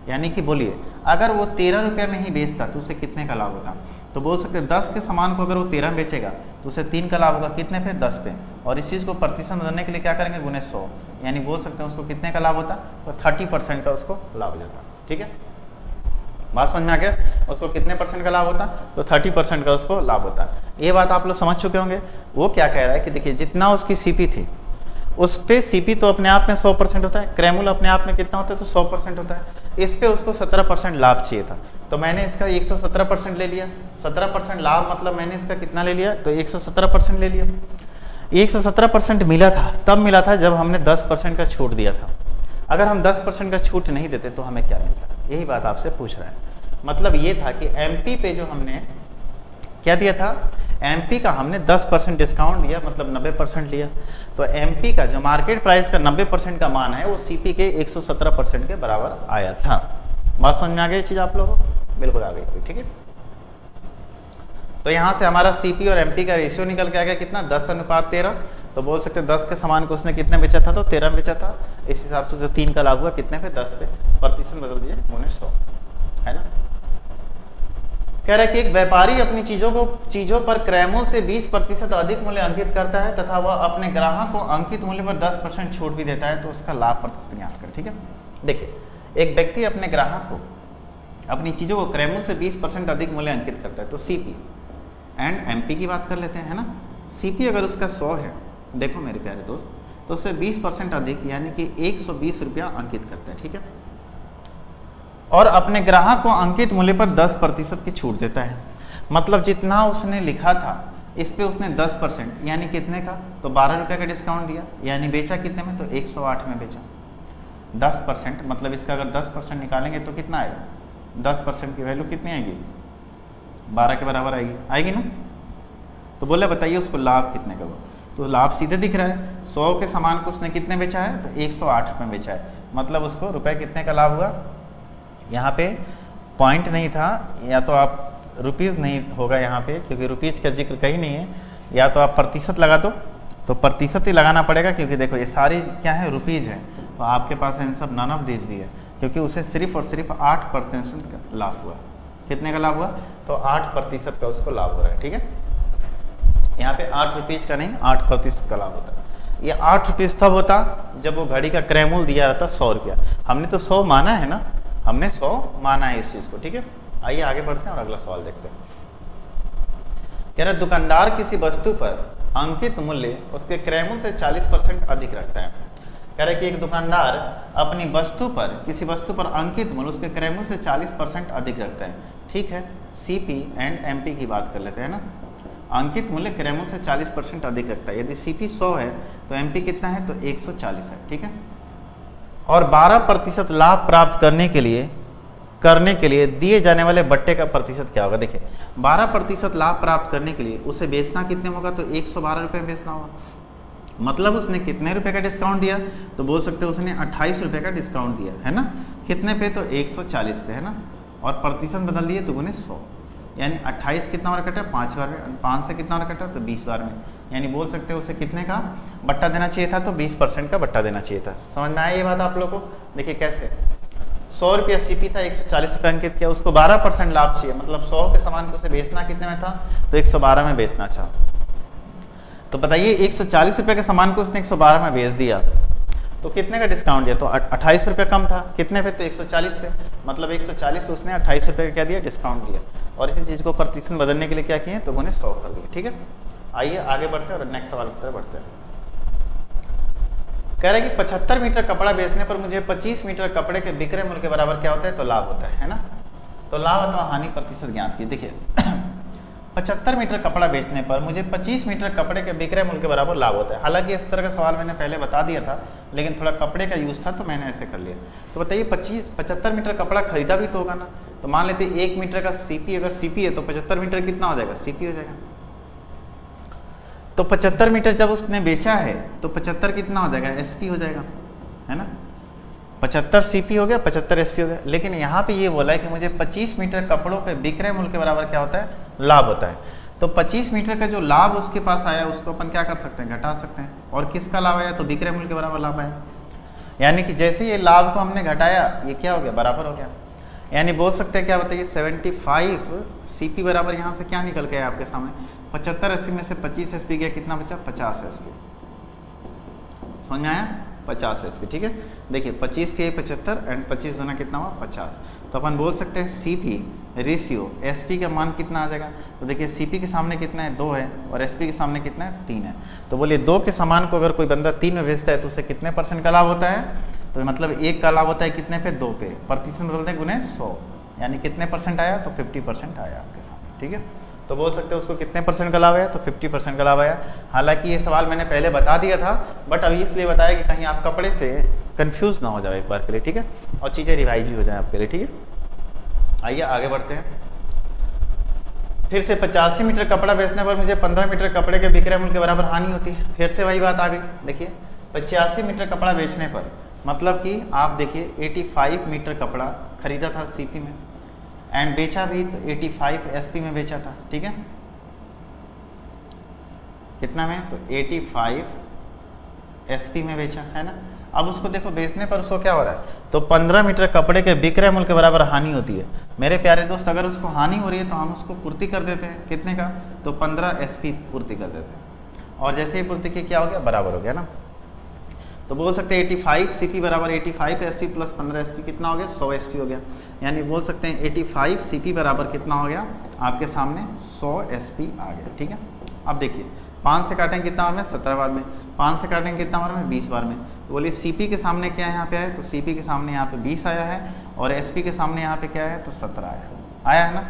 यानी कि बोलिए अगर वो 13 रुपये में ही बेचता तो उसे कितने का लाभ होता, तो बोल सकते हैं 10 के सामान को अगर वो 13 बेचेगा तो उसे 3 का लाभ होगा, कितने पे, 10 पे। और इस चीज़ को प्रतिशत बदलने के लिए क्या करेंगे, गुने 100, यानी बोल सकते हैं उसको कितने का लाभ होता, तो 30% का उसको लाभ हो जाता, ठीक है। बात समझ में आ गया? उसको कितने परसेंट का लाभ होता है? तो 30% का उसको लाभ होता है। ये बात आप लोग समझ चुके होंगे। वो क्या कह रहा है कि देखिए जितना उसकी सीपी थी उस पे सीपी तो अपने आप में 100% होता है, क्रैमुल अपने आप में कितना होता है? तो 100% होता है। इस पे उसको 17% लाभ चाहिए था, तो मैंने इसका 117% ले लिया। 17% लाभ मतलब मैंने इसका कितना ले लिया? तो 117% ले लिया। 117% मिला था, तब मिला था जब हमने 10% का छूट दिया था। अगर हम 10% का छूट नहीं देते तो हमें क्या मिलता? यही बात आपसे पूछ रहा है। मतलब ये था कि एमपी पे जो हमने क्या दिया था, एमपी का हमने 10% डिस्काउंट दिया, मतलब 90% लिया। तो एमपी का जो मार्केट प्राइस का 90% का मान है वो सीपी के 117% के बराबर आया था। बात समझ में आ गई चीज आप लोगों को? बिल्कुल आ गई, ठीक है। तो यहाँ से हमारा सीपी और एमपी का रेशियो निकल के आ गया कितना? 10:13। तो बोल सकते 10 के सामान को उसने कितने बेचा था? तो 13 में बेचा था। इस हिसाब से जो 3 का लाभ हुआ कितने पे? 10 पे। प्रतिशत बदल दिए 100, है ना। कह रहा है कि एक व्यापारी अपनी चीजों पर क्रैमुल से 20% अधिक मूल्य अंकित करता है तथा वह अपने ग्राहक को अंकित मूल्य पर 10% छूट भी देता है, तो उसका लाभ प्रतिशत ज्ञात करें। ठीक है, देखिए एक व्यक्ति अपने ग्राहक को अपनी चीजों को क्रैमुल से 20% अधिक मूल्य अंकित करता है, तो सीपी एंड एमपी की बात कर लेते हैं, है ना। सीपी अगर उसका 100 है, देखो मेरे प्यारे दोस्त, तो उस पर 20% अधिक यानी कि 120 रुपया अंकित करता है। ठीक है, और अपने ग्राहक को अंकित मूल्य पर 10% की छूट देता है। मतलब जितना उसने लिखा था इस पे उसने 10% यानी कितने का? तो 12 रुपये का डिस्काउंट दिया, यानी बेचा कितने में? तो 108 में बेचा। 10% मतलब इसका अगर 10% निकालेंगे तो कितना आएगा? 10% की वैल्यू कितनी आएगी? 12 के बराबर आएगी ना। तो बोले बताइए उसको लाभ कितने का हुआ? तो लाभ सीधे दिख रहा है, 100 के सामान को उसने कितने बेचा है? तो 108 में बेचा है। मतलब उसको रुपए कितने का लाभ हुआ? यहाँ पे पॉइंट नहीं था, या तो आप रुपीज़ नहीं होगा यहाँ पे, क्योंकि रुपीज़ का जिक्र कहीं नहीं है। या तो आप प्रतिशत लगा दो, तो प्रतिशत ही लगाना पड़ेगा, क्योंकि देखो ये सारी क्या है? रुपीज़ है। तो आपके पास इन सब नन ऑफ दिस भी है, क्योंकि उसे सिर्फ और सिर्फ 8% का लाभ हुआ। कितने का लाभ हुआ? तो 8% का उसको लाभ हो रहा है। ठीक है, यहाँ पे 8 रुपीज़ का नहीं, 8% का लाभ होता है। ये 8 रुपीज़ तब होता जब वो घड़ी का क्रैमुल दिया रहता 100 रुपया। हमने तो 100 माना है ना, हमने 100 माना है इस चीज़ को। ठीक है, आइए आगे बढ़ते हैं और अगला सवाल देखते हैं। कह रहा दुकानदार किसी वस्तु पर अंकित मूल्य उसके क्रैमुल से 40% अधिक रखता है। कह रहा है कि एक दुकानदार अपनी वस्तु पर, किसी वस्तु पर अंकित मूल्य उसके क्रैमुल से 40% अधिक रखता है। ठीक है, सीपी एंड एमपी की बात कर लेते हैं ना। अंकित मूल्य क्रैमुल से 40% अधिक रखता है। यदि सीपी 100 है तो एमपी कितना है? तो 140 है। ठीक है, और 12% लाभ प्राप्त करने के लिए दिए जाने वाले बट्टे का प्रतिशत क्या होगा? देखिए 12% लाभ प्राप्त करने के लिए उसे बेचना कितने में होगा? तो 112 रुपये बेचना होगा। मतलब उसने कितने रुपए का डिस्काउंट दिया? तो बोल सकते हैं उसने 28 रुपये का डिस्काउंट दिया, है ना। कितने पे? तो 140 पे, है ना। और प्रतिशत बदल दिए तो गुने 100, यानी 28 कितना बार कटा? 5 बार में। 5 से कितना बार कटा? तो 20 बार में। यानी बोल सकते हैं उसे कितने का बट्टा देना चाहिए था? तो 20% का बट्टा देना चाहिए था। समझ में आया ये बात आप लोगों को? देखिए कैसे 100 रुपया सीपी था, 140 रुपये अंकित किया, उसको 12% लाभ चाहिए। मतलब 100 के सामान को उसे बेचना कितने में था? तो 112 में बेचना चाहा। तो बताइए 140 रुपये के सामान को उसने 112 में बेच दिया, तो कितने का डिस्काउंट दिया? तो 28 रुपये कम था। कितने पे? तो 140 पे। मतलब 140 पे उसने 28 रुपये का क्या दिया? डिस्काउंट दिया। और इसी चीज़ को प्रतिशत बदलने के लिए क्या किए? तो उन्हें 100 कर दिए। ठीक है, आइए आगे बढ़ते हैं और नेक्स्ट सवाल की तरफ बढ़ते हैं। कह रहे हैं कि 75 मीटर कपड़ा बेचने पर मुझे 25 मीटर कपड़े के विक्रय मूल्य के बराबर क्या होता है? तो लाभ होता है ना। तो लाभ अथवा हानि प्रतिशत ज्ञात की। देखिए 75 मीटर कपड़ा बेचने पर मुझे 25 मीटर कपड़े के विक्रय मूल्य के बराबर लाभ होता है। हालांकि इस तरह का सवाल मैंने पहले बता दिया था, लेकिन थोड़ा कपड़े का यूज़ था तो मैंने ऐसे कर लिया। तो बताइए 75 मीटर कपड़ा खरीदा भी तो होगा ना। तो मान लेते 1 मीटर का सीपी, अगर सीपी है तो 75 मीटर कितना हो जाएगा? सीपी हो जाएगा। तो 75 मीटर जब उसने बेचा है तो 75 कितना हो जाएगा? एसपी हो जाएगा, है ना। 75 सीपी हो गया, 75 एसपी हो गया। लेकिन यहाँ पे ये बोला है कि मुझे 25 मीटर कपड़ों के विक्रय मूल्य के बराबर क्या होता है? लाभ होता है। तो 25 मीटर का जो लाभ उसके पास आया उसको अपन क्या कर सकते हैं? घटा सकते हैं। और किसका लाभ आया? तो विक्रय मूल्य के बराबर लाभ आया। यानी कि जैसे ये लाभ को हमने घटाया, ये क्या हो गया? बराबर हो गया। यानी बोल सकते हैं क्या बताइए? 75 सीपी बराबर यहाँ से क्या निकल के आया आपके सामने? 75 एसपी में से 25 एसपी गया, कितना बचा? 50 एसपी। समझ में आया? 50 एसपी, ठीक है। देखिए 25 थी 75 एंड 25 दूना कितना हुआ 50, तो अपन बोल सकते हैं सीपी रेशियो एसपी का मान कितना आ जाएगा। तो देखिए सीपी के सामने कितना है 2 है और एसपी के सामने कितना है 3 है, तो बोलिए 2 के सामान को अगर कोई बंदा 3 में बेचता है तो उसे कितने % का लाभ होता है, तो मतलब 1 का लाभ होता है कितने पे 2 पे, प्रतिशत बदलते गुने 100, यानी कितने % आया तो 50% आया आपके सामने, ठीक है। तो बोल सकते हैं उसको कितने % का लाभ आया, तो 50% का लाभ आया। हालांकि ये सवाल मैंने पहले बता दिया था, बट अभी इसलिए बताया कि कहीं आप कपड़े से कंफ्यूज ना हो जाए एक बार के लिए, ठीक है, और चीज़ें रिवाइज भी हो जाए आपके लिए, ठीक है। आइए आगे बढ़ते हैं। फिर से 85 मीटर कपड़ा बेचने पर मुझे 15 मीटर कपड़े के विक्रय मूल्य के बराबर हानि होती है। फिर से वही बात आ गई। देखिए 85 मीटर कपड़ा बेचने पर मतलब कि आप देखिए 85 मीटर कपड़ा खरीदा था सीपी में एंड बेचा भी तो 85 एसपी में बेचा था, ठीक है। कितना में, तो 85 एसपी में बेचा है ना। अब उसको देखो बेचने पर उसको क्या हो रहा है, तो 15 मीटर कपड़े के विक्रय मूल्य के बराबर हानि होती है। मेरे प्यारे दोस्त अगर उसको हानि हो रही है तो हम उसको पूर्ति कर देते हैं, कितने का, तो 15 एसपी पूर्ति कर देते हैं, और जैसे ही पूर्ति की क्या हो गया, बराबर हो गया ना। तो बोल सकते हैं 85 सीपी बराबर 85 एसपी प्लस 15 एसपी कितना हो गया, 100 एसपी हो गया। यानी बोल सकते हैं 85 सीपी बराबर कितना हो गया आपके सामने 100 एसपी आ गया, ठीक है। अब देखिए 5 से काटेंगे कितना बार में, 17 बार में, 5 से काटेंगे कितना बार में, 20 बार में। तो बोलिए सीपी के सामने क्या है यहाँ पे है, तो सीपी के सामने यहाँ पे 20 आया है और एसपी के सामने यहाँ पे क्या है, तो 17 आया है ना।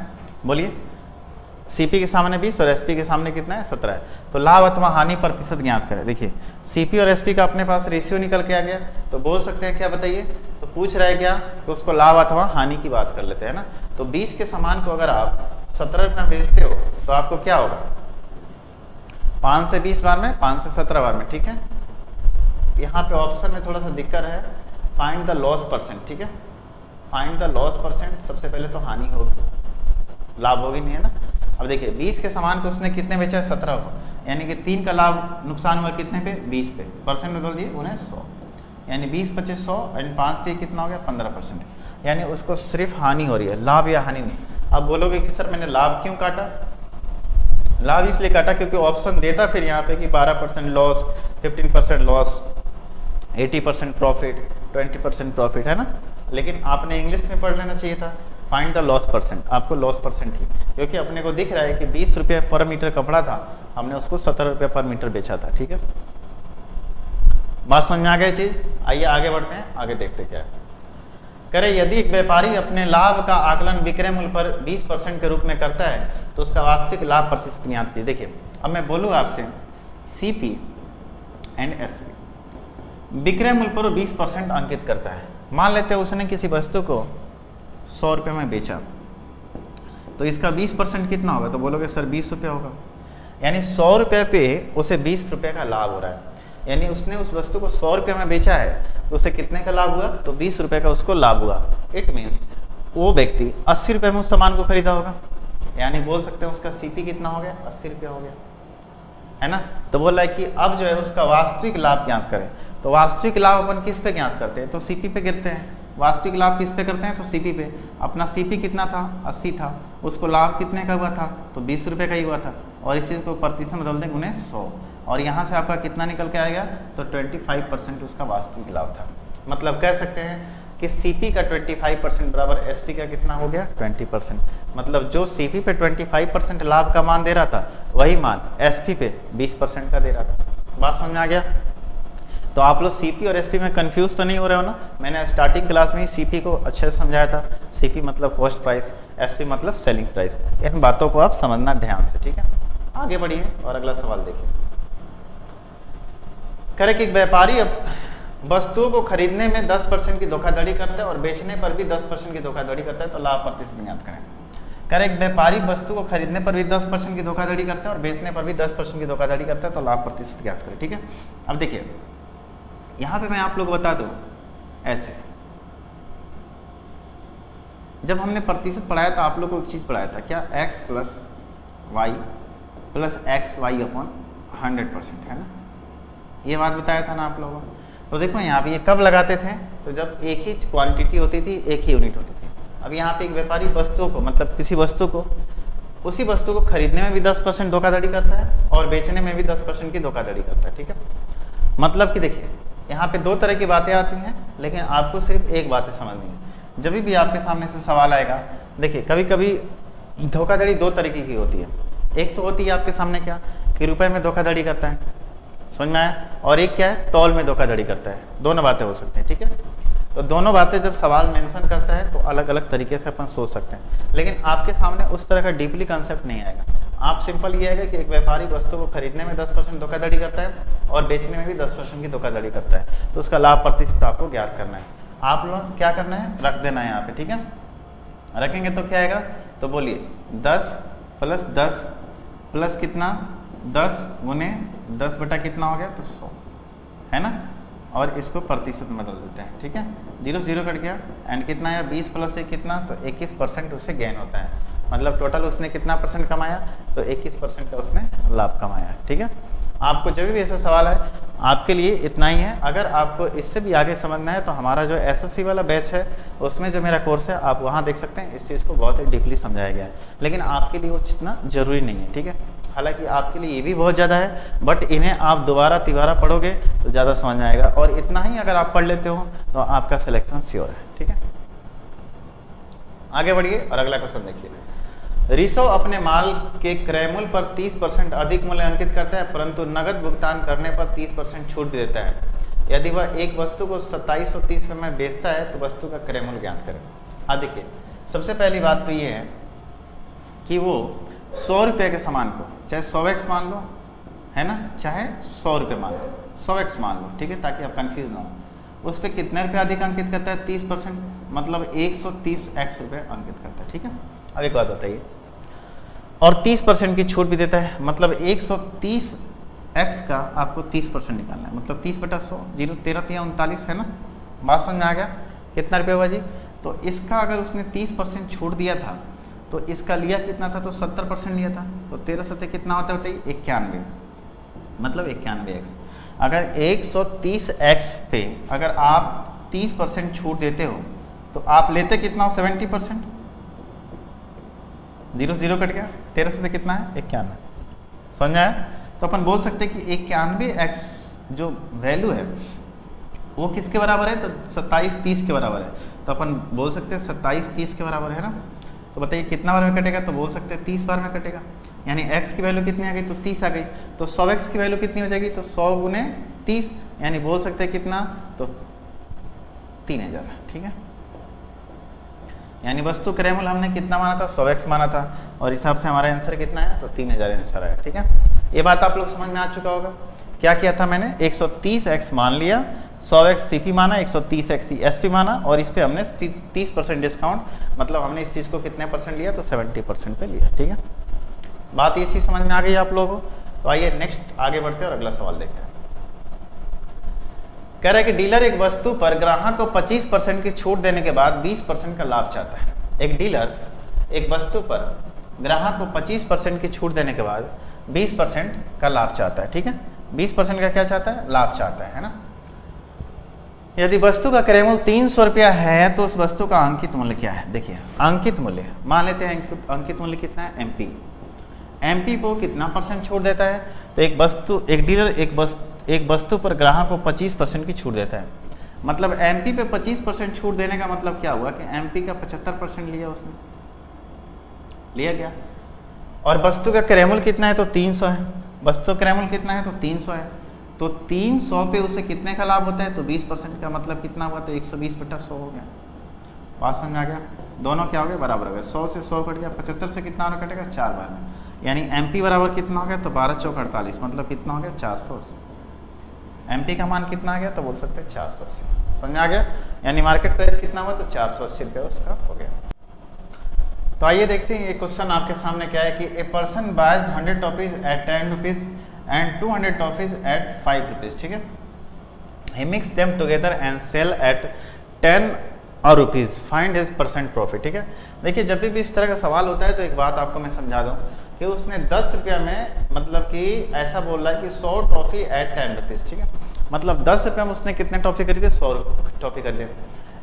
बोलिए सीपी के सामने 20 और एसपी के सामने कितना है, 17 है। तो लाभ अथवा हानि प्रतिशत ज्ञात करें। देखिए सीपी और एसपी का अपने पास रेशियो निकल के आ गया, तो बोल सकते हैं क्या, बताइए, तो पूछ रहा है क्या, तो उसको लाभ अथवा हानि की बात कर लेते हैं ना। तो 20 के सामान को अगर आप 17 रुपये में बेचते हो तो आपको क्या होगा, 5 से 20 बार में, 5 से 17 बार में, ठीक है। यहाँ पे ऑप्शन में थोड़ा सा दिक्कत है, फाइंड द लॉस %, ठीक है। फाइंड द लॉस %, सबसे पहले तो हानि होगी, लाभ होगी नहीं, है ना। अब देखिए 20 के सामान को उसने कितने बेचा है, 17 को, यानी कि 3 का लाभ नुकसान हुआ कितने पे, 20 पे, % बदल दिए उन्हें 100, यानी 20 25 100 एंड 5 से कितना हो गया 15%, यानी उसको सिर्फ हानि हो रही है, लाभ या हानि नहीं। अब बोलोगे कि सर मैंने लाभ क्यों काटा, लाभ इसलिए काटा क्योंकि ऑप्शन देता फिर यहाँ पे कि 12% लॉस, 15% लॉस, 80% प्रॉफिट, 20% प्रॉफिट, है ना। लेकिन आपने इंग्लिश में पढ़ लेना चाहिए था, फाइंड द लॉस %, आपको लॉस % ही, क्योंकि अपने को दिख रहा है कि 20 रुपये पर मीटर कपड़ा था, हमने उसको 17 रुपये पर मीटर बेचा था, ठीक है। बात समझ में आ गई चीज। आइए आगे बढ़ते हैं, आगे देखते क्या है। करे यदि एक व्यापारी अपने लाभ का आकलन विक्रय मूल्य पर 20% के रूप में करता है तो उसका वास्तविक लाभ प्रतिशत ज्ञात कीजिए। देखिए अब मैं बोलूँ आपसे सीपी एंड एसपी विक्रय मूल्य पर 20% अंकित करता है। मान लेते हैं उसने किसी वस्तु को 100 रुपये में बेचा, तो इसका 20% कितना होगा, तो बोलोगे सर 20 रुपये होगा, यानी 100 रुपये पे उसे 20 रुपये का लाभ हो रहा है, यानी उसने उस वस्तु को 100 रुपये में बेचा है तो उसे कितने का लाभ हुआ, तो 20 रुपये का उसको लाभ हुआ। इट मीन्स वो व्यक्ति 80 रुपये में उस सामान को खरीदा होगा, यानी बोल सकते हैं उसका सीपी कितना हो गया, 80 रुपये हो गया, है ना। तो बोल रहा है कि अब जो है उसका वास्तविक लाभ ज्ञात करें। तो वास्तविक लाभ अपन किस पे ज्ञात करते हैं, तो सीपी पे गिरते हैं। वास्तविक लाभ किस पे करते हैं, तो सीपी पे। अपना सीपी कितना था, 80 था, उसको लाभ कितने का हुआ था, तो 20 रुपये का ही हुआ था, और इसी को प्रतिशत बदल दें गुने 100, और यहाँ से आपका कितना निकल के आएगा, तो 25% उसका वास्तविक लाभ था। मतलब कह सकते हैं कि सीपी का 25% बराबर एसपी का कितना हो गया, 20%। मतलब जो सीपी पे 25% लाभ का मान दे रहा था वही मान एसपी पे 20% का दे रहा था। बात समझ में आ गया। तो आप लोग सीपी और एसपी में कंफ्यूज तो नहीं हो रहे हो ना। मैंने स्टार्टिंग क्लास में ही सीपी को अच्छे से समझाया था। सीपी मतलब कॉस्ट प्राइस, एसपी मतलब सेलिंग प्राइस। इन बातों को आप समझना ध्यान से, ठीक है। आगे बढ़िए और अगला सवाल देखिए। करें कि व्यापारी अब वस्तुओं को खरीदने में 10% की धोखाधड़ी करता है और बेचने पर भी 10% की धोखाधड़ी करता है, तो लाभ प्रतिशत ज्ञात करें। करें एक व्यापारी वस्तु को खरीदने पर भी 10% की धोखाधड़ी करता है और बेचने पर भी 10% की धोखाधड़ी करता है, तो लाभ प्रतिशत ज्ञात करें, ठीक है। अब देखिए यहाँ पे मैं आप लोग बता दूं, ऐसे जब हमने प्रतिशत पढ़ाया था आप लोग को एक चीज पढ़ाया था क्या, x plus y plus x y upon 100%, है ना। ये बात बताया था ना आप लोगों को। तो देखो यहाँ पे ये कब लगाते थे, तो जब एक ही क्वांटिटी होती थी, एक ही यूनिट होती थी। अब यहाँ पे एक व्यापारी वस्तुओं को, मतलब किसी वस्तु को, उसी वस्तु को खरीदने में भी 10% धोखाधड़ी करता है और बेचने में भी 10% की धोखाधड़ी करता है, ठीक है। मतलब कि देखिए यहाँ पे दो तरह की बातें आती हैं, लेकिन आपको सिर्फ एक बात समझनी है। जब भी आपके सामने से सवाल आएगा, देखिए कभी कभी धोखाधड़ी दो तरीके की होती है। एक तो होती है आपके सामने क्या कि रुपए में धोखाधड़ी करता है, समझ में आया, और एक क्या है तौल में धोखाधड़ी करता है। दोनों बातें हो सकती हैं, ठीक है। तो दोनों बातें जब सवाल मेंशन करता है तो अलग अलग तरीके से अपन सोच सकते हैं, लेकिन आपके सामने उस तरह का डीपली कंसेप्ट नहीं आएगा। आप सिंपल ये आएगा कि एक व्यापारी वस्तु को खरीदने में 10% धोखाधड़ी करता है और बेचने में भी 10% की धोखाधड़ी करता है, तो उसका लाभ प्रतिशत आपको ज्ञात करना है। आप लोग क्या करना है, रख देना है यहाँ पे, ठीक है। रखेंगे तो क्या आएगा, तो बोलिए 10 + 10 प्लस कितना 10 गुने 10 बटा कितना हो गया, तो 100 है ना, और इसको प्रतिशत में बदल देते हैं, ठीक है। 0 0 कट गया एंड कितना है 20 + 1 कितना, तो 21% उसे गेन होता है। मतलब टोटल उसने कितना परसेंट कमाया, तो 21% का उसने लाभ कमाया, ठीक है। आपको जब भी ऐसा सवाल है आपके लिए इतना ही है। अगर आपको इससे भी आगे समझना है तो हमारा जो एसएससी वाला बैच है उसमें जो मेरा कोर्स है आप वहाँ देख सकते हैं। इस चीज़ को बहुत ही डीपली समझाया गया है, लेकिन आपके लिए वो इतना जरूरी नहीं है, ठीक है। हालांकि आपके लिए ये भी बहुत ज़्यादा है, बट इन्हें आप दोबारा तिबारा पढ़ोगे तो ज़्यादा समझ में आएगा, और इतना ही अगर आप पढ़ लेते हो तो आपका सिलेक्शन श्योर है, ठीक है। आगे बढ़िए और अगला क्वेश्चन देखिए। ऋषभ अपने माल के क्रय मूल्य पर 30% अधिक मूल्य अंकित करता है, परंतु नगद भुगतान करने पर 30% छूट भी देता है। यदि वह एक वस्तु को 2730 रुपये में बेचता है तो वस्तु का क्रय मूल्य ज्ञात करें। अब देखिए, सबसे पहली बात तो ये है कि वो 100 रुपये के सामान को चाहे 100x मान लो, है ना, चाहे 100 रुपये मान लो, 100x मान लो, ठीक है, ताकि आप कंफ्यूज ना हो। उस पर कितने रुपये अधिक अंकित करता है, 30%, मतलब 130x रुपये अंकित करता है, ठीक है। अब एक बात बताइए, और 30% की छूट भी देता है, मतलब 130x का आपको 30% निकालना है, मतलब 30 बटा 100, 0 13 39 है ना। बात समझ में आ गया, कितना रुपये हुआ जी। तो इसका अगर उसने 30% छूट दिया था तो इसका लिया कितना था, तो 70% लिया था, तो 13 7 कितना होता है बताइए, 91, मतलब 91x। अगर 130x पे अगर आप 30% छूट देते हो तो आप लेते कितना हो, 70%। 0 0 कट गया, 13 से कितना है, 91, समझ आया। तो अपन बोल सकते हैं कि 91x जो वैल्यू है वो किसके बराबर है, तो 2730 के बराबर है। तो अपन बोल सकते हैं 2730 के बराबर है ना। तो बताइए कितना बार में कटेगा, तो बोल सकते हैं 30 बार में कटेगा, यानी x की वैल्यू कितनी आ गई, तो 30 आ गई। तो 100x की वैल्यू कितनी हो जाएगी, तो 100 गुने 30, यानी बोल सकते हैं कितना, तो 3000, ठीक है। यानी वस्तु क्रय मूल्य हमने कितना माना था, 100x माना था, और हिसाब से हमारा आंसर कितना है, तो 3000 आंसर आया, ठीक है। ये बात आप लोग समझ में आ चुका होगा। क्या किया था मैंने, 130x मान लिया, 100x CP माना, 130x SP माना, और इस पे हमने 30% डिस्काउंट, मतलब हमने इस चीज़ को कितने परसेंट लिया, तो 70% पे लिया, ठीक है। बात ये चीज़ समझ में आ गई आप लोगों को। तो आइए नेक्स्ट आगे बढ़ते हैं और अगला सवाल देखते हैं। कह रहा है कि डीलर एक वस्तु पर ग्राहक को 25% की छूट देने के बाद 20% का लाभ चाहता है। एक डीलर एक वस्तु पर ग्राहक को 25% की छूट देने के बाद 20% का लाभ चाहता है, ठीक है। 20% का क्या चाहता है, लाभ चाहता है ना। यदि वस्तु का क्रय मूल्य 300 रुपया है तो उस वस्तु का अंकित मूल्य क्या है। देखिए अंकित मूल्य मान लेते हैं, अंकित मूल्य कितना है, MP को कितना परसेंट छूट देता है, तो एक डीलर एक वस्तु पर ग्राहक को 25% की छूट देता है। मतलब MP पे 25% छूट देने का मतलब क्या हुआ कि MP का 75% लिया उसने, लिया क्या। और वस्तु का क्रय मूल्य कितना है, तो 300 है। वस्तु क्रय मूल्य कितना है, तो 300 है। तो 300 पे उसे कितने का लाभ होता है, तो 20% का, मतलब कितना हुआ, तो 120 बटा 100 हो गया। बात समझ में आ गया, दोनों क्या हो गए, बराबर हो गए। 100 से 100 कट गया, 75 से कितना और कटेगा, 4 बार में, यानी MP बराबर कितना हो गया, तो 12 चौक 48, मतलब कितना हो गया, 480। MP का मान कितना आ गया, तो बोल सकते हैं 480। समझ में आ गया, यानी मार्केट प्राइस कितना हुआ, तो 480 रुपये उसका हो गया। तो आइए देखते हैं ये क्वेश्चन आपके सामने क्या है कि a person buys 100 toffees at 10 rupees and 200 toffees at 5 rupees, ठीक है। He mix them together and sell at 10 और rupees, find his percent profit, ठीक है। देखिए जब भी इस तरह का सवाल होता है तो एक बात आपको मैं समझा दूं कि उसने 10 रुपये में, मतलब कि ऐसा बोल रहा है कि 100 टॉफी एट 10 रुपीज, ठीक है। मतलब 10 रुपये में उसने कितने टॉफी खरीदे, 100 टॉफी खरीदे।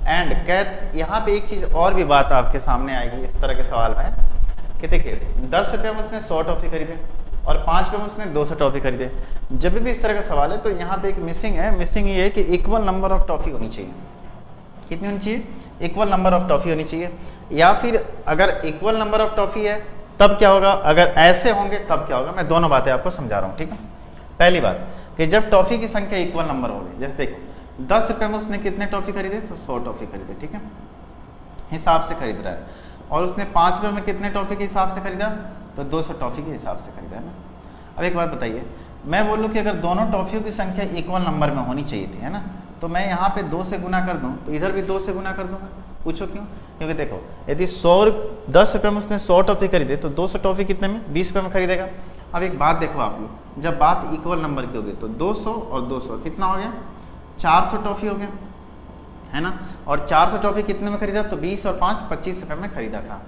एंड कैट यहाँ पे एक चीज़ और भी बात आपके सामने आएगी इस तरह के सवाल में कि देखिए 10 रुपये में उसने 100 टॉफी खरीदे और 5 रुपये में उसने 200 टॉफी खरीदे। जब भी इस तरह का सवाल है तो यहाँ पे एक मिसिंग है, मिसिंग ये है कि इक्वल नंबर ऑफ टॉफी होनी चाहिए। कितनी होनी चाहिए? इक्वल नंबर ऑफ टॉफी होनी चाहिए। या फिर अगर इक्वल नंबर ऑफ टॉफी है तब क्या होगा, अगर ऐसे होंगे तब क्या होगा, मैं दोनों बातें आपको समझा रहा हूँ, ठीक है। पहली बात कि जब टॉफी की संख्या इक्वल नंबर होगी, जैसे देखो 10 रुपये में उसने कितने टॉफी खरीदे, तो 100 टॉफी खरीदे, ठीक है, हिसाब से खरीद रहा है। और उसने 5 रुपये में कितने टॉफी के हिसाब से खरीदा, तो 200 टॉफी के हिसाब से खरीदा, है ना। अब एक बात बताइए, मैं बोलूँ कि अगर दोनों टॉफियों की संख्या इक्वल नंबर में होनी चाहिए थी, है ना, तो मैं यहाँ पे 2 से गुना कर दूँ तो इधर भी 2 से गुना कर दूंगा। पूछो क्यों? क्योंकि देखो यदि 10 रुपये में उसने 100 टॉफी खरीदे तो 200 टॉफी कितने में, 20 रुपये में खरीदेगा। अब एक बात देखो आप लोग, जब बात इक्वल नंबर की होगी तो 200 और 200 कितना हो गया, 400 टॉफी हो गया, है ना। और 400 टॉफी कितने में खरीदा, तो 20 और 5 25 रुपये में खरीदा था।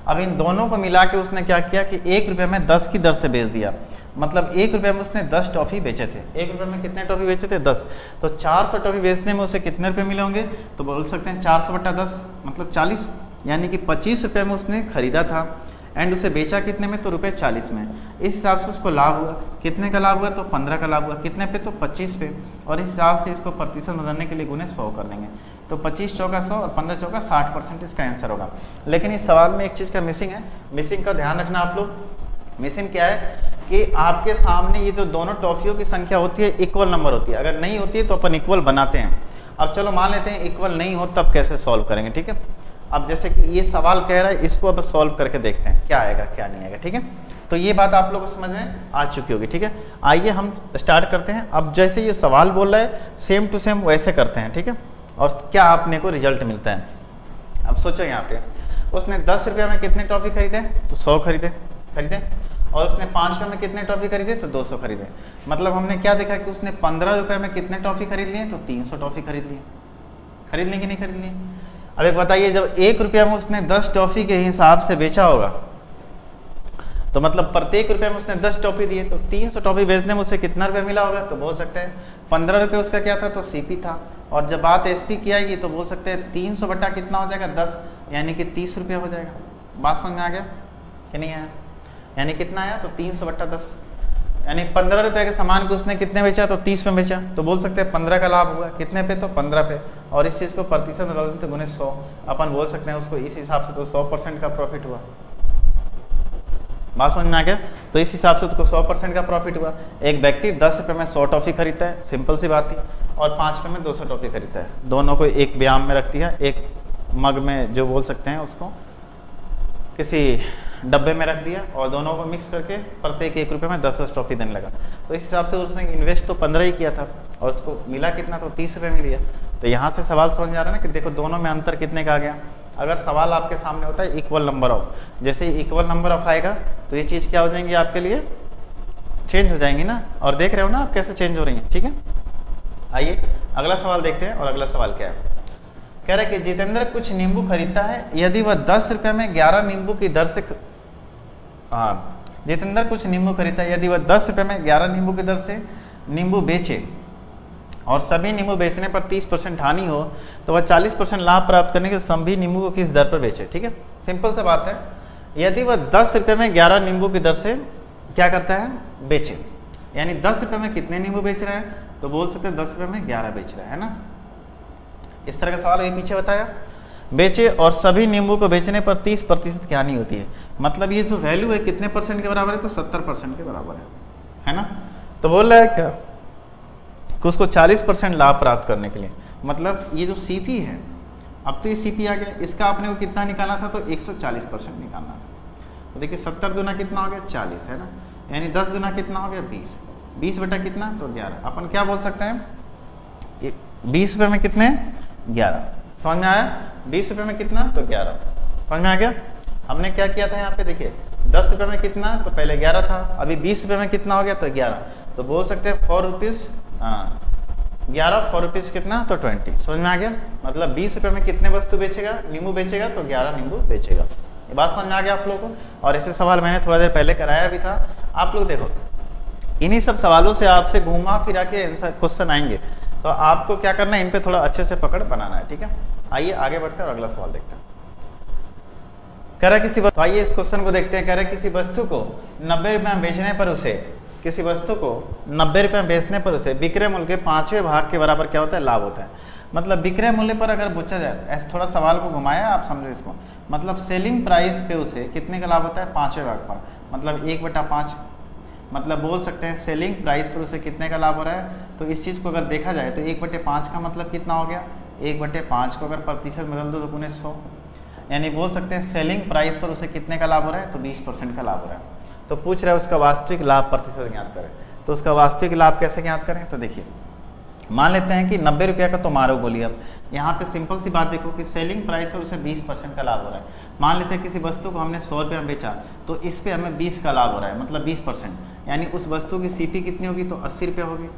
अब इन दोनों को मिला के उसने क्या किया कि 1 रुपये में 10 की दर से बेच दिया, मतलब 1 रुपये में उसने 10 टॉफी बेचे थे। 1 रुपये में कितने टॉफी बेचे थे, 10। तो 400 टॉफी बेचने में उसे कितने रुपए मिले होंगे, तो बोल सकते हैं 400 बटा 10 मतलब 40, यानी कि 25 रुपये में उसने खरीदा था एंड उसे बेचा कितने में, तो रुपये 40 में। इस हिसाब से उसको लाभ हुआ, कितने का लाभ हुआ, तो 15 का लाभ हुआ, कितने पे, तो 25 पे। और इस हिसाब से इसको प्रतिशत बदलने के लिए गुने 100 कर देंगे, तो 25 चौका 100 और 15 चौका 60% इसका आंसर होगा। लेकिन इस सवाल में एक चीज़ का मिसिंग है, मिसिंग का ध्यान रखना आप लोग। मिसिंग क्या है कि आपके सामने ये जो दोनों टॉफियों की संख्या होती है इक्वल नंबर होती है, अगर नहीं होती है तो अपन इक्वल बनाते हैं। अब चलो मान लेते हैं इक्वल नहीं हो, तब कैसे सॉल्व करेंगे, ठीक है। अब जैसे कि ये सवाल कह रहा है, इसको अब सॉल्व करके देखते हैं क्या आएगा क्या नहीं आएगा, ठीक है। तो ये बात आप लोगों को समझ में आ चुकी होगी, ठीक है। आइए हम स्टार्ट करते हैं। अब जैसे ये सवाल बोल रहा है सेम टू सेम वैसे करते हैं, ठीक है, और क्या आपने को रिजल्ट मिलता है। अब सोचो यहाँ पे उसने 10 रुपये में कितने टॉफी खरीदे, तो 100 खरीदे, और उसने 5 रुपये में कितने टॉफी खरीदे, तो 200 खरीदे। मतलब हमने क्या देखा कि उसने 15 रुपये में कितने टॉफी खरीद लिए, तो 300 टॉफी खरीद लिए। खरीद लिए कि नहीं खरीद लिए? अब एक बताइए, जब 1 रुपया में उसने 10 टॉफी के हिसाब से बेचा होगा, तो मतलब प्रत्येक रुपये में उसने 10 टॉफी दिए, तो 300 टॉफी बेचने में उसे कितना रुपया मिला होगा, तो बोल सकते हैं 15 रुपये उसका क्या था, तो सीपी था। और जब बात एसपी की आएगी तो बोल सकते हैं 300 बटा कितना हो जाएगा, 10, यानी कि 30 रुपया हो जाएगा। बात समझ में आ गया कि नहीं आया? यानी कितना आया, तो 300 बटा 10, यानी 15 रुपये के सामान को उसने कितने बेचा, तो 30 में बेचा, तो बोल सकते हैं 15 का लाभ हुआ, कितने पे, तो 15 पे। और इस चीज़ को प्रतिशत बदल दें तो गुने 100, अपन बोल सकते हैं उसको इस हिसाब से, तो 100% का प्रॉफिट हुआ। बात समझ में आ गया? तो इस हिसाब से उसको 100% का प्रॉफिट हुआ। एक व्यक्ति 10 रुपये में 100 टॉफी खरीदता है, सिंपल सी बात थी, और 5 रुपये में 200 टॉफी खरीदता है। दोनों को एक व्यायाम में रख दिया, एक मग में जो बोल सकते हैं उसको किसी डब्बे में रख दिया, और दोनों को मिक्स करके प्रत्येक 1 रुपये में 10-10 टॉफी देने लगा। तो इस हिसाब से उसने इन्वेस्ट तो 15 ही किया था और उसको मिला कितना, तो 30 रुपये में दिया। तो यहाँ से सवाल समझ में आ रहा है ना कि देखो दोनों में अंतर कितने का आ गया। अगर सवाल आपके सामने होता है इक्वल नंबर ऑफ, जैसे इक्वल नंबर ऑफ आएगा तो ये चीज़ क्या हो जाएंगी आपके लिए, चेंज हो जाएंगी ना। और देख रहे हो ना आप कैसे चेंज हो रही हैं, ठीक है। आइए अगला सवाल देखते हैं। और अगला सवाल क्या है, कह रहा है कि जितेंद्र कुछ नींबू खरीदता है, यदि वह 10 रुपये में 11 नींबू की दर से, जितेंद्र कुछ नींबू खरीदता है, यदि वह 10 रुपये में 11 नींबू की दर से नींबू बेचे और सभी नींबू बेचने पर 30% हानि हो, तो वह 40% लाभ प्राप्त करने के सभी नींबू को किस दर पर बेचे, ठीक है। सिंपल सा बात है, यदि वह 10 रुपये में 11 नींबू की दर से क्या करता है, बेचे, यानी 10 रुपये में कितने नींबू बेच रहा है, तो बोल सकते हैं 10 रुपये में 11 बेच रहा है ना। इस तरह का सवाल अभी पीछे बताया, बेचे और सभी नींबू को बेचने पर 30% की हानि होती है। मतलब ये जो वैल्यू है कितने परसेंट के बराबर है, तो 70% के बराबर है ना। तो बोल रहा है क्या कि उसको 40% लाभ प्राप्त करने के लिए, मतलब ये जो सीपी है, अब तो ये सीपी आ गया, इसका आपने को कितना निकालना था, तो 140% निकालना था। तो देखिए 70 दूना कितना हो गया, 40 है ना, यानी 10 दूना कितना हो गया, 20, 20 बटा कितना, तो 11। अपन क्या बोल सकते हैं, 20 रुपये में कितने, 11। समझ में आया, 20 रुपये में कितना, तो 11। समझ में आ गया। हमने क्या किया था यहाँ पे, देखिए 10 रुपये में कितना, तो पहले 11 था, अभी 20 रुपये में कितना हो गया, तो 11। तो बोल सकते हैं 4 रुपीज़, 11 4 रुपीज़ कितना, तो 20। समझ में आ गया। मतलब 20 रुपये में कितने वस्तु बेचेगा, नींबू बेचेगा, तो 11 नींबू बेचेगा। ये बात समझ में आ गया आप लोगों को। और ऐसे सवाल मैंने थोड़ा देर पहले कराया भी था। आप लोग देखो, इन्हीं सब सवालों से आपसे घुमा फिरा के आंसर क्वेश्चन आएंगे, तो आपको क्या करना है, इन पे थोड़ा अच्छे से पकड़ बनाना है, ठीक है। आइए आगे बढ़ते हैं और अगला सवाल देखते हैं। कह रहा किसी तो आइए इस क्वेश्चन को देखते हैं। कह रहा किसी वस्तु को 90 रुपये में बेचने पर उसे, किसी वस्तु को 90 रुपये में बेचने पर उसे विक्रय मूल्य के 5वें भाग के बराबर क्या होता है, लाभ होता है। मतलब विक्रय मूल्य पर अगर पूछा जाए, ऐसे थोड़ा सवाल को घुमाया आप समझो इसको, मतलब सेलिंग प्राइस पे उसे कितने का लाभ होता है, 5वें भाग पर, मतलब 1/5। मतलब बोल सकते हैं सेलिंग प्राइस पर उसे कितने का लाभ हो रहा है। तो इस चीज़ को अगर देखा जाए तो 1/5 का मतलब कितना हो गया, 1/5 को अगर प्रतिशत बदल दो तो पुणे 100, यानी बोल सकते हैं सेलिंग प्राइस पर उसे कितने का लाभ हो रहा है, तो 20% का लाभ हो रहा है। तो पूछ रहा है उसका वास्तविक लाभ प्रतिशत ज्ञात करें। तो उसका वास्तविक लाभ कैसे ज्ञात करें, तो देखिए मान लेते हैं कि 90 रुपये का तो मारो बोलिए। अब यहाँ पे सिंपल सी बात देखो कि सेलिंग प्राइस और उसे 20% का लाभ हो रहा है। मान लेते हैं किसी वस्तु को हमने 100 रुपये में बेचा तो इस पे हमें 20 का लाभ हो रहा है, मतलब 20%, यानी उस वस्तु की सीपी कितनी होगी, तो 80 रुपये होगी।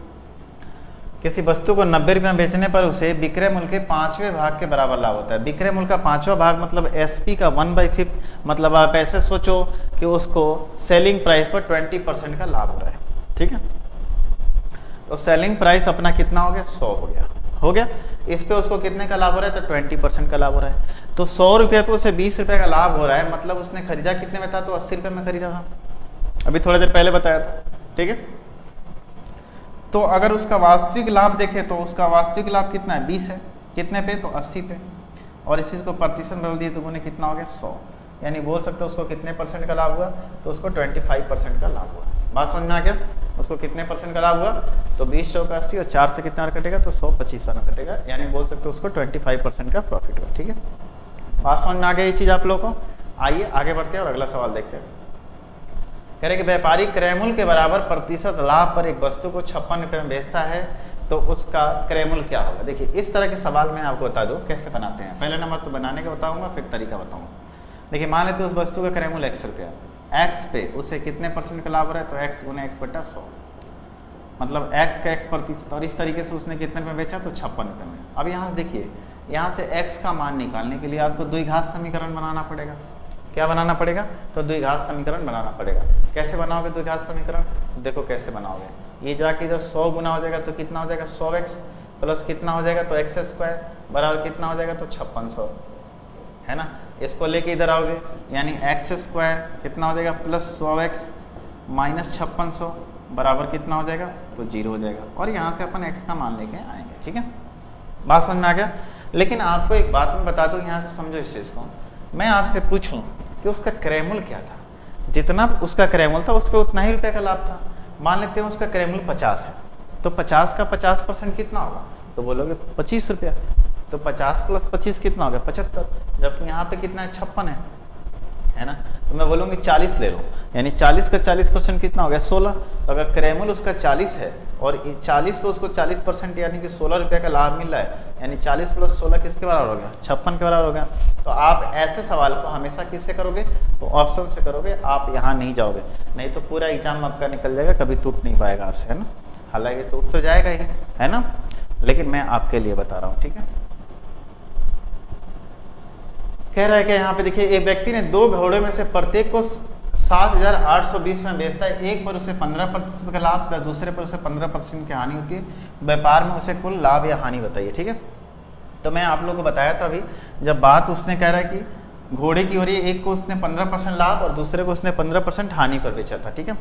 किसी वस्तु को 90 रुपये में बेचने पर उसे विक्रय मूल्य के 5वें भाग के बराबर लाभ होता है। विक्रय मूल्य का 5वां भाग मतलब एसपी का 1/5, मतलब आप ऐसे सोचो कि उसको सेलिंग प्राइस पर 20% का लाभ हो रहा है। ठीक है, तो सेलिंग प्राइस अपना कितना हो गया, 100 हो गया। इस पे उसको कितने का लाभ हो रहा है, तो 20% का लाभ हो रहा है। तो 100 रुपये पे उसे 20 रुपये का लाभ हो रहा है, मतलब उसने खरीदा कितने में था, तो 80 रुपये में खरीदा था, अभी थोड़ी देर पहले बताया था। ठीक है, तो अगर उसका वास्तविक लाभ देखें तो उसका वास्तविक लाभ कितना है, 20 है, कितने पे, तो 80 पे, और इस चीज़ को प्रतिशत बदल दिए तो उन्हें कितना हो गया, 100, यानी बोल सकते हो उसको कितने % का लाभ हुआ, तो उसको 25% का लाभ हुआ। बात समझ में आ गया, उसको कितने % का लाभ हुआ, तो 20 चौक 80 और 4 से कितना कटेगा, तो 100 25 वाला कटेगा, यानी बोल सकते हो उसको 25% का प्रॉफिट हुआ। ठीक है, बात समझ में आ गया ये चीज़ आप लोगों को। आइए आगे बढ़ते हैं और अगला सवाल देखते हैं। कह रहे कि व्यापारी क्रय मूल्य के बराबर प्रतिशत लाभ पर एक वस्तु को 56 रुपये में बेचता है तो उसका क्रय मूल्य क्या होगा। देखिए इस तरह के सवाल मैं आपको बता दूं कैसे बनाते हैं। पहले नंबर तो बनाने का बताऊंगा, फिर तरीका बताऊंगा। देखिए मान लेते उस वस्तु का क्रय मूल्य 100 रुपया, एक्स पे उसे कितने % का लाभ हो रहा है, तो x गुना x/100, मतलब x का x%, और इस तरीके से उसने कितने में बेचा, तो 56 रुपये में। अब यहाँ से देखिए, यहाँ से x का मान निकालने के लिए आपको द्विघात समीकरण बनाना पड़ेगा। क्या बनाना पड़ेगा, तो द्विघात समीकरण बनाना पड़ेगा। कैसे बनाओगे द्विघात समीकरण, देखो कैसे बनाओगे, ये जाके जब 100 गुना हो जाएगा तो कितना हो जाएगा, 100x प्लस कितना हो जाएगा, तो x² बराबर कितना हो जाएगा, तो 5600, है ना। इसको लेके इधर आओगे, यानी x² कितना हो जाएगा, प्लस 100x माइनस 5600 बराबर कितना हो जाएगा, तो 0 हो जाएगा। और यहाँ से अपन x का मान लेके आएंगे। ठीक है, बात समझ में आ गया। लेकिन आपको एक बात मैं बता दूँ, यहाँ से समझो इस चीज़ को। मैं आपसे पूछूं कि उसका क्रय मूल्य क्या था, जितना उसका क्रय मूल्य था उस पर उतना ही रुपये का लाभ था। मान लेते हैं उसका क्रय मूल्य 50 है, तो 50 का 50% कितना होगा, तो बोलोगे 25 रुपया, तो 50 + 25 कितना हो गया, 75, जबकि यहाँ पे कितना है, 56 है ना। तो मैं बोलूँगी 40 ले लो, यानी 40 का 40% कितना हो गया, 16। तो अगर क्रय मूल्य उसका 40 है और 40 पे उसको 40% यानी कि 16 रुपये का लाभ मिल रहा है, यानी 40 + 16 किसके बराबर हो गया, 56 के बराबर हो गया। तो आप ऐसे सवाल को हमेशा किससे करोगे, तो ऑप्शन से करोगे, आप यहाँ नहीं जाओगे, नहीं तो पूरा एग्जाम आपका निकल जाएगा, कभी टूट नहीं पाएगा आपसे, है ना। हालांकि टूट तो जाएगा ही, है ना, लेकिन मैं आपके लिए बता रहा हूँ। ठीक है, कह रहा है कि यहाँ पे देखिए, एक व्यक्ति ने 2 घोड़े में से प्रत्येक को 7,820 में बेचता है। एक पर उसे 15% का लाभ, दूसरे पर उसे 15% की हानि होती है। व्यापार में उसे कुल लाभ या हानि बताइए। ठीक है, तो मैं आप लोगों को बताया था अभी, जब बात उसने कह रहा है कि घोड़े की हो रही है, एक को उसने 15% लाभ और दूसरे को उसने 15% हानि पर बेचा था। ठीक है,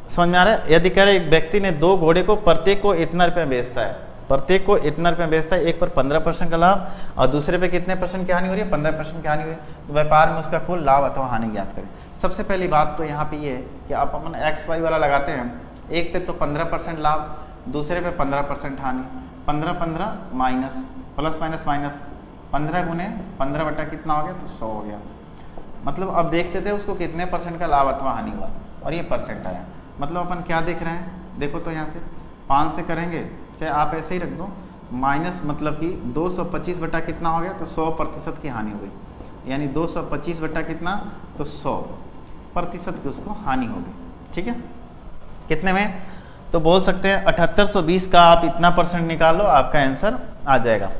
समझ में आ रहा है। यदि कह रहे एक व्यक्ति ने 2 घोड़े को प्रत्येक को इतना रुपये बेचता है, प्रत्येक को इतना रुपये बेचता है, एक पर 15% का लाभ और दूसरे पे कितने % की हानि हो रही है, 15% की हानि हो रही है। तो व्यापार में उसका कुल लाभ अथवा हानि ज्ञात करें। सबसे पहली बात तो यहाँ पे ये है कि आप अपन XY वाला लगाते हैं, एक पे तो 15% लाभ, दूसरे पे 15% हानि, 15 माइनस प्लस माइनस माइनस 15 गुने 15 बटा कितना हो गया, तो 100 हो गया। मतलब अब देखते थे उसको कितने % का लाभ अथवा हानि हुआ और ये % आया। मतलब अपन क्या देख रहे हैं, देखो तो यहाँ से 5 से करेंगे, चाहे आप ऐसे ही रख दो, माइनस मतलब कि 225 बटा कितना हो गया, तो 100% की हानि हो गई, यानी 225 बटा कितना, तो 100% की उसको हानि हो गई। ठीक है, कितने में, तो बोल सकते हैं 7820 का आप इतना % निकालो, आपका आंसर आ जाएगा।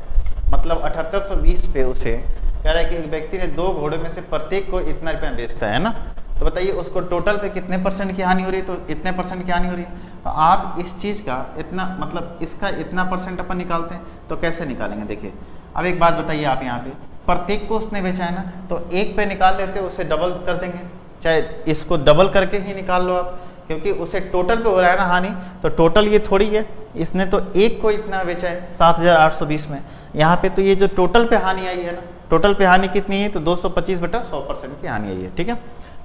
मतलब 7820 पे उसे कह रहा है कि एक व्यक्ति ने 2 घोड़े में से प्रत्येक को इतना रुपये बेचता है ना, तो बताइए उसको टोटल पे कितने % की हानि हो रही है, तो इतने % की हानि हो रही है। तो आप इस चीज़ का इतना, मतलब इसका इतना % अपन निकालते हैं, तो कैसे निकालेंगे। देखिए अब एक बात बताइए आप यहाँ पे, प्रत्येक को उसने बेचा है ना, तो एक पे निकाल लेते उसे डबल कर देंगे, चाहे इसको डबल करके ही निकाल लो आप, क्योंकि उसे टोटल पे हो रहा है ना हानि, तो टोटल ये थोड़ी है, इसने तो एक को इतना बेचा है 7,820 में, यहाँ पे तो ये जो टोटल पे हानि आई है ना, टोटल पे हानि कितनी है, तो 225/100% की हानि आई है। ठीक है,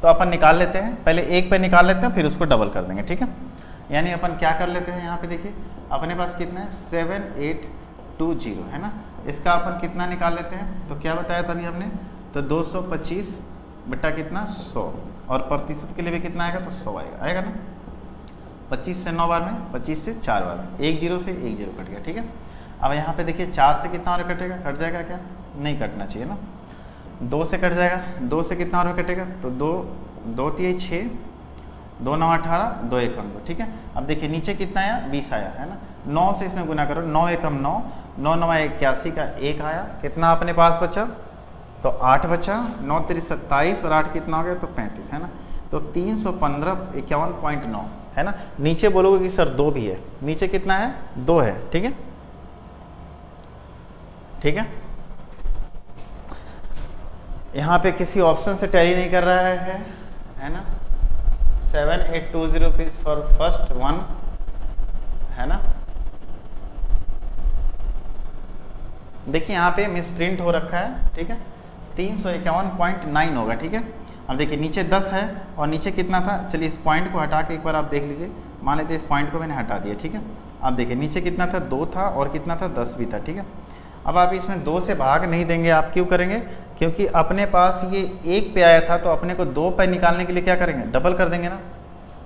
तो अपन निकाल लेते हैं, पहले एक पे निकाल लेते हैं फिर उसको डबल कर देंगे। ठीक है, यानी अपन क्या कर लेते हैं, यहाँ पे देखिए अपने पास कितना है 7820 है ना, इसका अपन कितना निकाल लेते हैं, तो क्या बताया था अभी हमने, तो 225 बटा कितना 100, और प्रतिशत के लिए भी कितना आएगा, तो 100 आएगा ना, 25 से 9 बार में, 25 से 4 बार में, 1 0 से 1 0 कट गया। ठीक है, अब यहाँ पे देखिए 4 से कितना और कटेगा, कट जाएगा क्या, नहीं कटना चाहिए ना, 2 से कट जाएगा, 2 से कितना और कटेगा, तो 2 3 6, 2 9 18, 2 1 2। ठीक है, अब देखिए नीचे कितना आया, 20 आया है ना, 9 से इसमें गुना करो, 9 1 9, 9 9 81 का 1 आया, कितना अपने पास बचा, तो 8 बचा, 9 3 27 और 8 कितना हो गया, तो 35 है ना, तो 315 51.9 है ना। नीचे बोलोगे कि सर 2 भी है, नीचे कितना है, 2 है। ठीक है, ठीक है, यहाँ पे किसी ऑप्शन से टैली नहीं कर रहा है ना, 7820 रुपीज फॉर फर्स्ट वन है ना। देखिए यहाँ पे मिस प्रिंट हो रखा है। ठीक है, 351.9 होगा। ठीक है, अब देखिए नीचे 10 है और नीचे कितना था, चलिए इस पॉइंट को हटा के एक बार आप देख लीजिए, मान लेते इस पॉइंट को मैंने हटा दिया। ठीक है, अब देखिए नीचे कितना था, 2 था और कितना था, 10 भी था। ठीक है, अब आप इसमें 2 से भाग नहीं देंगे, आप क्यों करेंगे, क्योंकि अपने पास ये 1 पे आया था, तो अपने को 2 पे निकालने के लिए क्या करेंगे, डबल कर देंगे ना,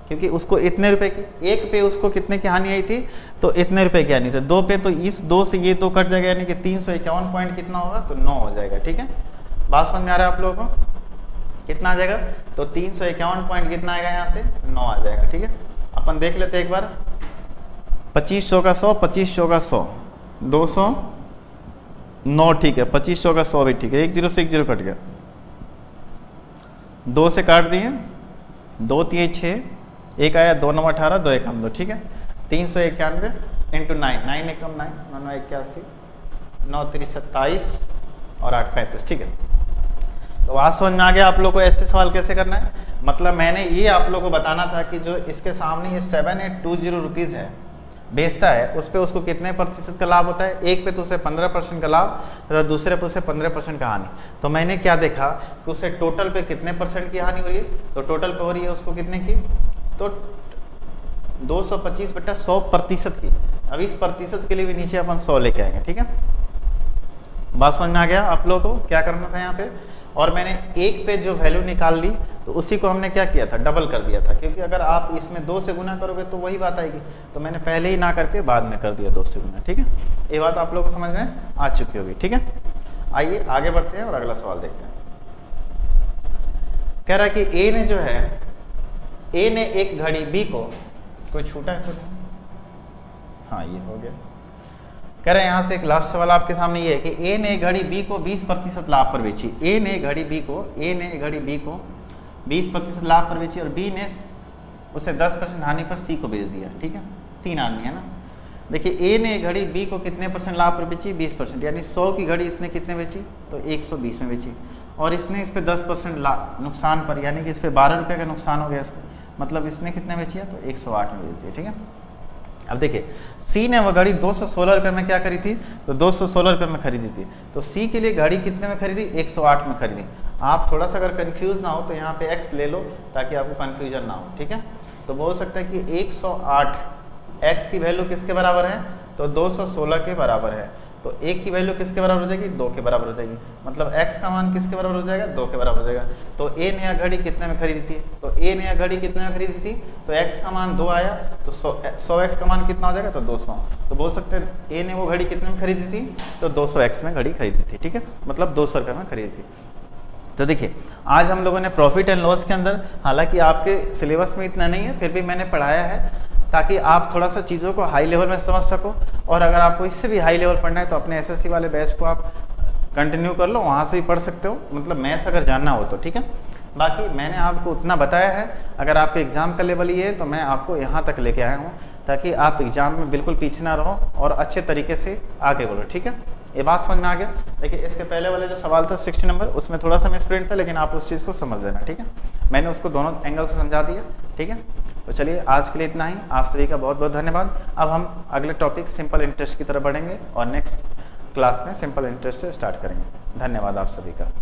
क्योंकि उसको इतने रुपए की, 1 पे उसको कितने की हानि आई थी, तो इतने रुपए की हानि थी, 2 पे तो इस 2 से ये 2 कट जाएगा, यानी कि 351 पॉइंट कितना होगा, तो 9 हो जाएगा। ठीक है, बात समझ में आ रहा है आप लोगों को, कितना आ जाएगा, तो 351 पॉइंट कितना आएगा, यहाँ से 9 आ जाएगा। ठीक है, अपन देख लेते हैं एक बार, 2500 का 100, 2500 का 100, 209। ठीक है, 2500 का 100 भी ठीक है, 1 0 से 1 0 कट गया, 2 से काट दिए, 2 3 6, 1 आया, 2 9 18, 2 1 2। ठीक है, 391 इंटू 9, 9 1 9, 9 9 81, 9 3 27 और 8 35। ठीक है, तो आज समझ में आ गया आप लोग को ऐसे सवाल कैसे करना है। मतलब मैंने ये आप लोग को बताना था कि जो इसके सामने ये 7820 रुपीज़ है बेचता है, उस पर उसको कितने प्रतिशत का लाभ होता है, एक पे तो उसे 15% का लाभ, तो दूसरे पे उसे 15% का हानि। तो मैंने क्या देखा कि उसे टोटल पे कितने परसेंट की हानि हो रही है, तो टोटल पे हो रही है उसको कितने की, तो 225/100% की। अब इस प्रतिशत के लिए भी नीचे अपन 100 लेके आएंगे। ठीक है, बात समझ में आ गया आप लोगों को क्या करना था यहाँ पे। और मैंने 1 पे जो वैल्यू निकाल ली, तो उसी को हमने क्या किया था, डबल कर दिया था, क्योंकि अगर आप इसमें 2 से गुना करोगे तो वही बात आएगी, तो मैंने पहले ही ना करके बाद में कर दिया 2 से गुना। ठीक है, ये बात आप लोगों को समझ में आ चुकी होगी। ठीक है, आइए आगे बढ़ते हैं और अगला सवाल देखते हैं। कह रहा है कि ए ने जो है, ए ने एक घड़ी बी को, कोई छूटा है कुछ, हाँ ये हो गया। कह रहे हैं यहाँ से एक लास्ट सवाल आपके सामने ये है कि ए ने घड़ी बी को 20% लाभ पर बेची, ए ने घड़ी बी को 20% लाभ पर बेची और बी ने उसे 10% हानि पर सी को बेच दिया। ठीक है, 3 आदमी है ना। देखिए ए ने घड़ी बी को कितने परसेंट लाभ पर बेची, 20%, यानी 100 की घड़ी इसने कितने बेची, तो 120 में बेची, और इसने इस पर 10% नुकसान पर, यानी कि इस पर 12 रुपये का नुकसान हो गया इसको, मतलब इसने कितने बेची है, तो 108 में बेच दिया। ठीक है, अब देखिए सी ने वह घड़ी 216 रुपये में क्या करी थी, तो 216 रुपये में खरीदी थी, तो सी के लिए घड़ी कितने में खरीदी, 108 में खरीदी। आप थोड़ा सा अगर कंफ्यूज ना हो तो यहाँ पे एक्स ले लो ताकि आपको कंफ्यूजन ना हो। ठीक है, तो बोल सकता है कि 108 एक्स की वैल्यू किसके बराबर है, तो 216 के बराबर है, तो 1 की वैल्यू किसके बराबर हो जाएगी, 2 के बराबर हो जाएगी, मतलब x का मान किसके बराबर हो जाएगा, 2 के बराबर हो जाएगा। तो ए ने यह घड़ी कितने में खरीदी थी, तो ए ने यह घड़ी कितने में खरीदी थी, तो x का मान 2 आया, तो 100x का मान कितना हो जाएगा, तो 200। तो बोल सकते हैं ए ने वो घड़ी कितने में खरीदी थी, तो 200x में घड़ी खरीदी थी। ठीक है, मतलब 200 रुपये में खरीदी थी। तो देखिए आज हम लोगों ने प्रॉफिट एंड लॉस के अंदर, हालांकि आपके सिलेबस में इतना नहीं है, फिर भी मैंने पढ़ाया है ताकि आप थोड़ा सा चीज़ों को हाई लेवल में समझ सको, और अगर आपको इससे भी हाई लेवल पढ़ना है तो अपने एसएससी वाले बैच को आप कंटिन्यू कर लो, वहाँ से भी पढ़ सकते हो, मतलब मैथ्स अगर जानना हो तो। ठीक है, बाकी मैंने आपको उतना बताया है, अगर आपके एग्ज़ाम का लेवल ये है तो मैं आपको यहाँ तक लेके आया हूँ ताकि आप एग्ज़ाम में बिल्कुल पीछे ना रहो और अच्छे तरीके से आगे बढ़ो। ठीक है। ये बात समझ में आ गया। देखिए इसके पहले वाले जो सवाल था 60 नंबर, उसमें थोड़ा सा मिसप्रिंट था, लेकिन आप उस चीज़ को समझ लेना, ठीक है। मैंने उसको दोनों एंगल से समझा दिया, ठीक है। तो चलिए आज के लिए इतना ही। आप सभी का बहुत बहुत धन्यवाद। अब हम अगले टॉपिक सिंपल इंटरेस्ट की तरफ बढ़ेंगे और नेक्स्ट क्लास में सिंपल इंटरेस्ट से स्टार्ट करेंगे। धन्यवाद आप सभी का।